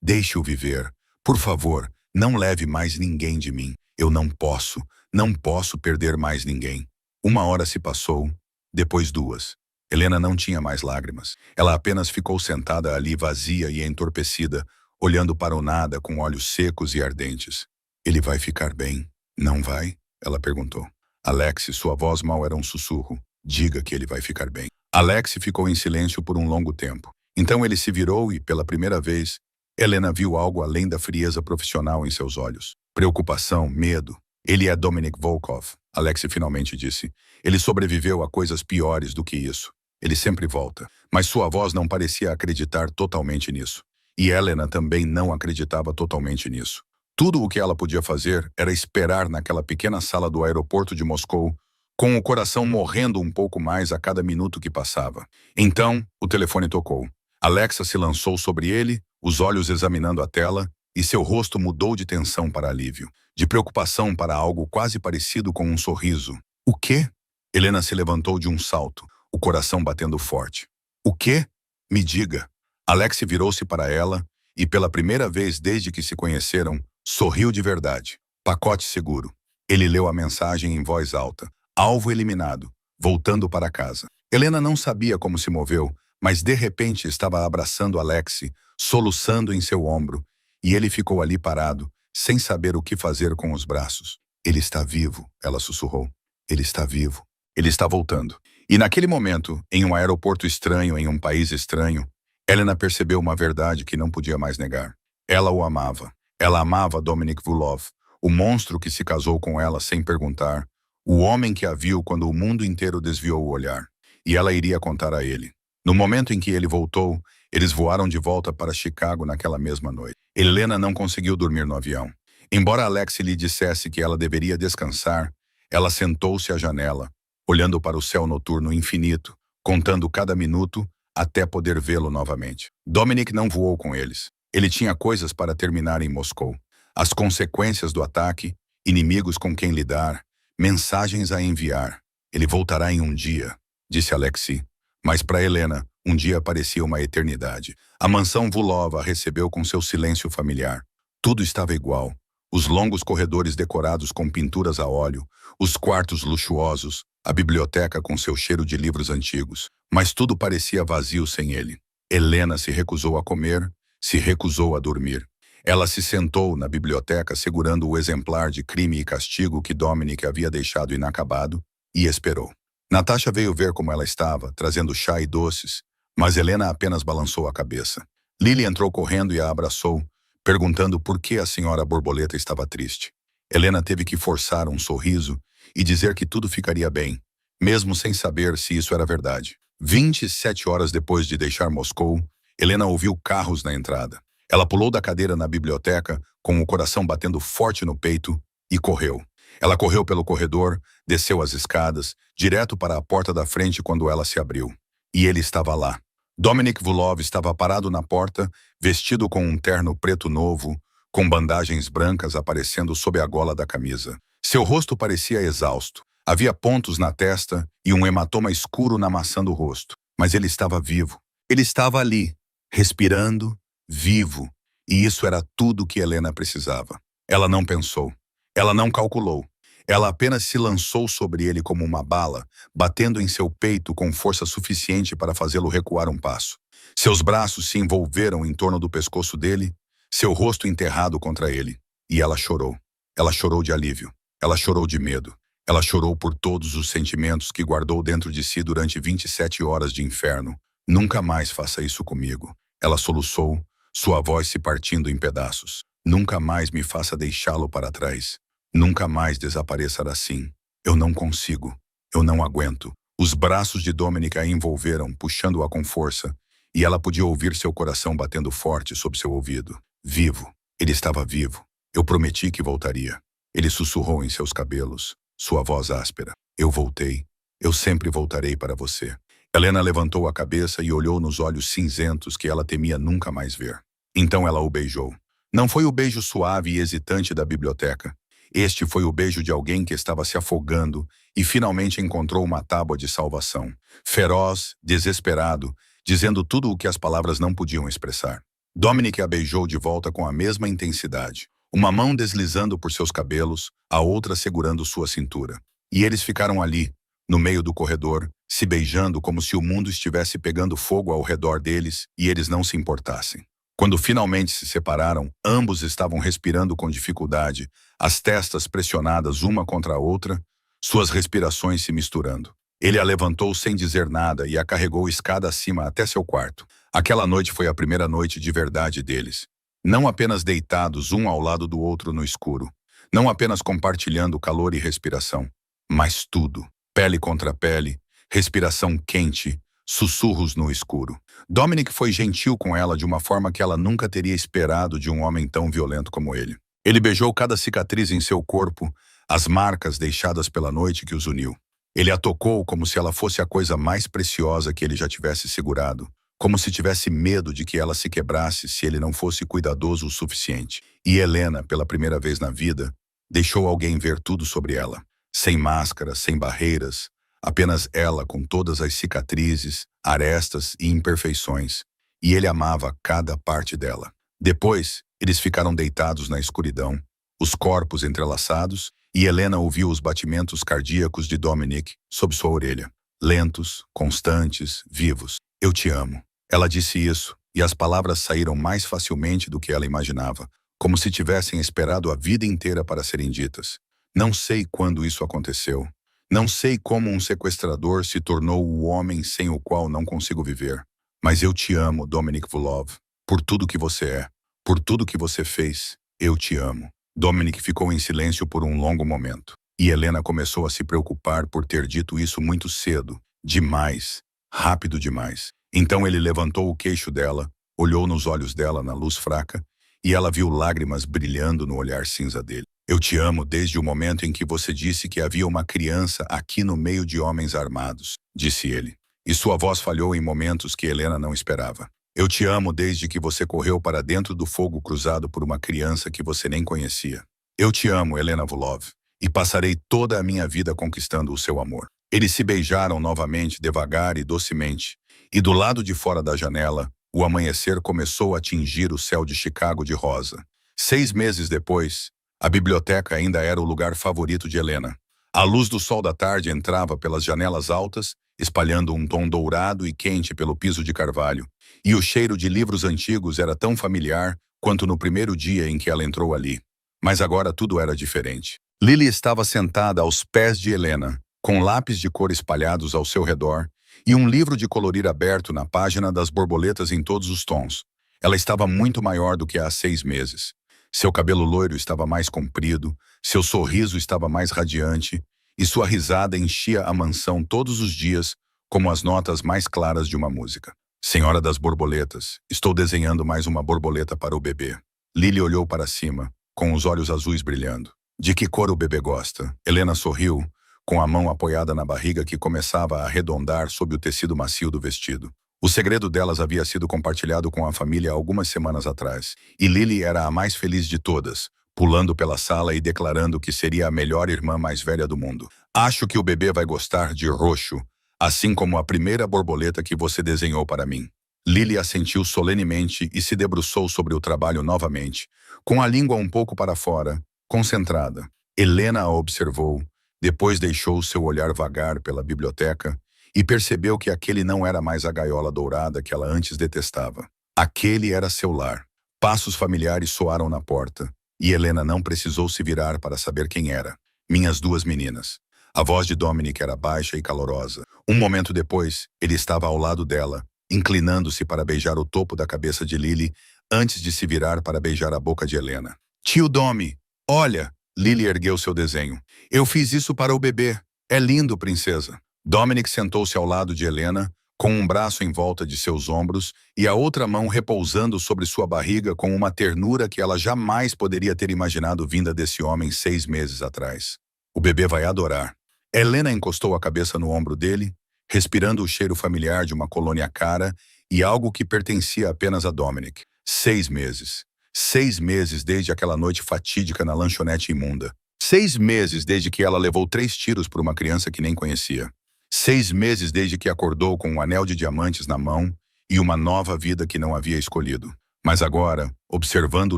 deixe-o viver. Por favor, não leve mais ninguém de mim. Eu não posso perder mais ninguém. 1 hora se passou, depois 2. Helena não tinha mais lágrimas. Ela apenas ficou sentada ali vazia e entorpecida, olhando para o nada com olhos secos e ardentes. Ele vai ficar bem, não vai? Ela perguntou. Alex, sua voz mal era um sussurro. Diga que ele vai ficar bem. Alex ficou em silêncio por um longo tempo. Então ele se virou e, pela primeira vez, Helena viu algo além da frieza profissional em seus olhos. Preocupação, medo. Ele é Dominic Volkov, Alex finalmente disse. Ele sobreviveu a coisas piores do que isso. Ele sempre volta. Mas sua voz não parecia acreditar totalmente nisso. E Helena também não acreditava totalmente nisso. Tudo o que ela podia fazer era esperar naquela pequena sala do aeroporto de Moscou, com o coração morrendo um pouco mais a cada minuto que passava. Então, o telefone tocou. Alexa se lançou sobre ele, os olhos examinando a tela, e seu rosto mudou de tensão para alívio, de preocupação para algo quase parecido com um sorriso. O quê? Helena se levantou de um salto, o coração batendo forte. O quê? Me diga. Alex virou-se para ela e, pela primeira vez desde que se conheceram, sorriu de verdade. Pacote seguro. Ele leu a mensagem em voz alta. Alvo eliminado. Voltando para casa. Helena não sabia como se moveu, mas de repente estava abraçando Alex, soluçando em seu ombro, e ele ficou ali parado, sem saber o que fazer com os braços. Ele está vivo, ela sussurrou. Ele está vivo. Ele está voltando. E naquele momento, em um aeroporto estranho, em um país estranho, Helena percebeu uma verdade que não podia mais negar. Ela o amava. Ela amava Dominic Volkov, o monstro que se casou com ela sem perguntar, o homem que a viu quando o mundo inteiro desviou o olhar. E ela iria contar a ele. No momento em que ele voltou, eles voaram de volta para Chicago naquela mesma noite. Helena não conseguiu dormir no avião. Embora Alex lhe dissesse que ela deveria descansar, ela sentou-se à janela, olhando para o céu noturno infinito, contando cada minuto até poder vê-lo novamente. Dominic não voou com eles. Ele tinha coisas para terminar em Moscou. As consequências do ataque, inimigos com quem lidar, mensagens a enviar. Ele voltará em um dia, disse Alexei. Mas para Helena, um dia parecia uma eternidade. A mansão Volkov a recebeu com seu silêncio familiar. Tudo estava igual. Os longos corredores decorados com pinturas a óleo, os quartos luxuosos, a biblioteca com seu cheiro de livros antigos. Mas tudo parecia vazio sem ele. Helena se recusou a comer, se recusou a dormir. Ela se sentou na biblioteca segurando o exemplar de Crime e Castigo que Dominic havia deixado inacabado e esperou. Natasha veio ver como ela estava, trazendo chá e doces, mas Helena apenas balançou a cabeça. Lily entrou correndo e a abraçou, perguntando por que a senhora borboleta estava triste. Helena teve que forçar um sorriso e dizer que tudo ficaria bem, mesmo sem saber se isso era verdade. 27 horas depois de deixar Moscou, Helena ouviu carros na entrada. Ela pulou da cadeira na biblioteca, com o coração batendo forte no peito, e correu. Ela correu pelo corredor, desceu as escadas, direto para a porta da frente quando ela se abriu. E ele estava lá. Dominic Volkov estava parado na porta, vestido com um terno preto novo, com bandagens brancas aparecendo sob a gola da camisa. Seu rosto parecia exausto. Havia pontos na testa e um hematoma escuro na maçã do rosto. Mas ele estava vivo. Ele estava ali, respirando, vivo. E isso era tudo que Helena precisava. Ela não pensou. Ela não calculou. Ela apenas se lançou sobre ele como uma bala, batendo em seu peito com força suficiente para fazê-lo recuar um passo. Seus braços se envolveram em torno do pescoço dele, seu rosto enterrado contra ele. E ela chorou. Ela chorou de alívio. Ela chorou de medo. Ela chorou por todos os sentimentos que guardou dentro de si durante 27 horas de inferno. Nunca mais faça isso comigo. Ela soluçou, sua voz se partindo em pedaços. Nunca mais me faça deixá-lo para trás. Nunca mais desapareça assim. Eu não consigo. Eu não aguento. Os braços de Dominic a envolveram, puxando-a com força, e ela podia ouvir seu coração batendo forte sob seu ouvido. Vivo. Ele estava vivo. Eu prometi que voltaria. Ele sussurrou em seus cabelos, sua voz áspera. Eu voltei. Eu sempre voltarei para você. Helena levantou a cabeça e olhou nos olhos cinzentos que ela temia nunca mais ver. Então ela o beijou. Não foi o beijo suave e hesitante da biblioteca. Este foi o beijo de alguém que estava se afogando e finalmente encontrou uma tábua de salvação. Feroz, desesperado, dizendo tudo o que as palavras não podiam expressar. Dominic a beijou de volta com a mesma intensidade. Uma mão deslizando por seus cabelos, a outra segurando sua cintura. E eles ficaram ali, no meio do corredor, se beijando como se o mundo estivesse pegando fogo ao redor deles e eles não se importassem. Quando finalmente se separaram, ambos estavam respirando com dificuldade, as testas pressionadas uma contra a outra, suas respirações se misturando. Ele a levantou sem dizer nada e a carregou escada acima até seu quarto. Aquela noite foi a primeira noite de verdade deles. Não apenas deitados um ao lado do outro no escuro. Não apenas compartilhando calor e respiração. Mas tudo. Pele contra pele, respiração quente, sussurros no escuro. Dominic foi gentil com ela de uma forma que ela nunca teria esperado de um homem tão violento como ele. Ele beijou cada cicatriz em seu corpo, as marcas deixadas pela noite que os uniu. Ele a tocou como se ela fosse a coisa mais preciosa que ele já tivesse segurado, como se tivesse medo de que ela se quebrasse se ele não fosse cuidadoso o suficiente. E Helena, pela primeira vez na vida, deixou alguém ver tudo sobre ela. Sem máscara, sem barreiras, apenas ela com todas as cicatrizes, arestas e imperfeições. E ele amava cada parte dela. Depois, eles ficaram deitados na escuridão, os corpos entrelaçados, e Helena ouviu os batimentos cardíacos de Dominic sob sua orelha. Lentos, constantes, vivos. Eu te amo. Ela disse isso, e as palavras saíram mais facilmente do que ela imaginava, como se tivessem esperado a vida inteira para serem ditas. Não sei quando isso aconteceu. Não sei como um sequestrador se tornou o homem sem o qual não consigo viver. Mas eu te amo, Dominic Vulov, por tudo que você é, por tudo que você fez. Eu te amo. Dominic ficou em silêncio por um longo momento. E Helena começou a se preocupar por ter dito isso muito cedo. Demais. Rápido demais. Então ele levantou o queixo dela, olhou nos olhos dela na luz fraca, e ela viu lágrimas brilhando no olhar cinza dele. Eu te amo desde o momento em que você disse que havia uma criança aqui no meio de homens armados, disse ele. E sua voz falhou em momentos que Helena não esperava. Eu te amo desde que você correu para dentro do fogo cruzado por uma criança que você nem conhecia. Eu te amo, Helena Vulov, e passarei toda a minha vida conquistando o seu amor. Eles se beijaram novamente, devagar e docemente, e do lado de fora da janela, o amanhecer começou a tingir o céu de Chicago de rosa. 6 meses depois, a biblioteca ainda era o lugar favorito de Helena. A luz do sol da tarde entrava pelas janelas altas, espalhando um tom dourado e quente pelo piso de carvalho, e o cheiro de livros antigos era tão familiar quanto no primeiro dia em que ela entrou ali. Mas agora tudo era diferente. Lily estava sentada aos pés de Helena, com lápis de cor espalhados ao seu redor e um livro de colorir aberto na página das borboletas em todos os tons. Ela estava muito maior do que há 6 meses. Seu cabelo loiro estava mais comprido, seu sorriso estava mais radiante, e sua risada enchia a mansão todos os dias como as notas mais claras de uma música. Senhora das borboletas, estou desenhando mais uma borboleta para o bebê. Lily olhou para cima, com os olhos azuis brilhando. De que cor o bebê gosta? Helena sorriu, com a mão apoiada na barriga que começava a arredondar sob o tecido macio do vestido. O segredo delas havia sido compartilhado com a família algumas semanas atrás, e Lily era a mais feliz de todas, pulando pela sala e declarando que seria a melhor irmã mais velha do mundo. Acho que o bebê vai gostar de roxo, assim como a primeira borboleta que você desenhou para mim. Lily assentiu solenemente e se debruçou sobre o trabalho novamente, com a língua um pouco para fora, concentrada. Helena a observou, depois deixou seu olhar vagar pela biblioteca e percebeu que aquele não era mais a gaiola dourada que ela antes detestava. Aquele era seu lar. Passos familiares soaram na porta, e Helena não precisou se virar para saber quem era. Minhas 2 meninas. A voz de Dominic era baixa e calorosa. Um momento depois, ele estava ao lado dela, inclinando-se para beijar o topo da cabeça de Lily, antes de se virar para beijar a boca de Helena. Tio Domi, olha! Lily ergueu seu desenho. Eu fiz isso para o bebê. É lindo, princesa. Dominic sentou-se ao lado de Helena, com um braço em volta de seus ombros e a outra mão repousando sobre sua barriga com uma ternura que ela jamais poderia ter imaginado vinda desse homem 6 meses atrás. O bebê vai adorar. Helena encostou a cabeça no ombro dele, respirando o cheiro familiar de uma colônia cara e algo que pertencia apenas a Dominic. 6 meses. 6 meses desde aquela noite fatídica na lanchonete imunda. 6 meses desde que ela levou 3 tiros por uma criança que nem conhecia. 6 meses desde que acordou com um anel de diamantes na mão e uma nova vida que não havia escolhido. Mas agora, observando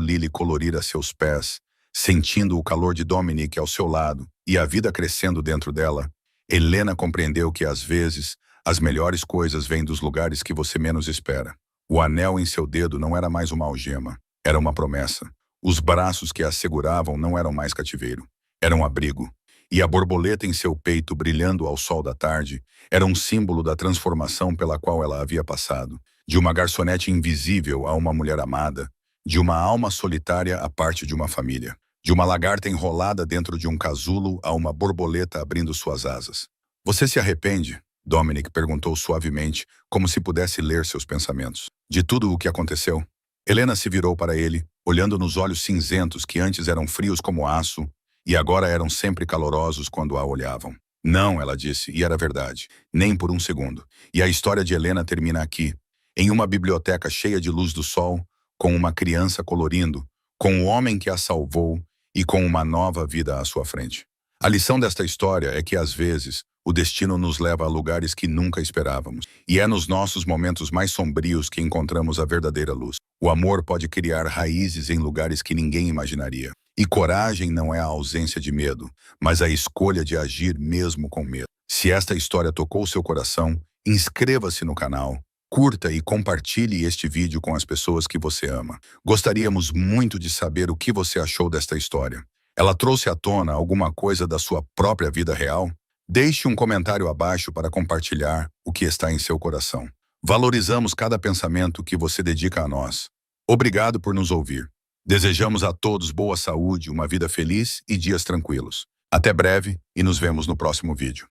Lily colorir a seus pés, sentindo o calor de Dominic ao seu lado e a vida crescendo dentro dela, Helena compreendeu que às vezes as melhores coisas vêm dos lugares que você menos espera. O anel em seu dedo não era mais uma algema, era uma promessa. Os braços que a seguravam não eram mais cativeiro, eram um abrigo. E a borboleta em seu peito brilhando ao sol da tarde era um símbolo da transformação pela qual ela havia passado, de uma garçonete invisível a uma mulher amada, de uma alma solitária a parte de uma família, de uma lagarta enrolada dentro de um casulo a uma borboleta abrindo suas asas. Você se arrepende? Dominic perguntou suavemente, como se pudesse ler seus pensamentos. De tudo o que aconteceu? Helena se virou para ele, olhando nos olhos cinzentos que antes eram frios como aço, e agora eram sempre calorosos quando a olhavam. Não, ela disse, e era verdade. Nem por um segundo. E a história de Helena termina aqui, em uma biblioteca cheia de luz do sol, com uma criança colorindo, com o homem que a salvou e com uma nova vida à sua frente. A lição desta história é que, às vezes, o destino nos leva a lugares que nunca esperávamos. E é nos nossos momentos mais sombrios que encontramos a verdadeira luz. O amor pode criar raízes em lugares que ninguém imaginaria. E coragem não é a ausência de medo, mas a escolha de agir mesmo com medo. Se esta história tocou seu coração, inscreva-se no canal, curta e compartilhe este vídeo com as pessoas que você ama. Gostaríamos muito de saber o que você achou desta história. Ela trouxe à tona alguma coisa da sua própria vida real? Deixe um comentário abaixo para compartilhar o que está em seu coração. Valorizamos cada pensamento que você dedica a nós. Obrigado por nos ouvir. Desejamos a todos boa saúde, uma vida feliz e dias tranquilos. Até breve e nos vemos no próximo vídeo.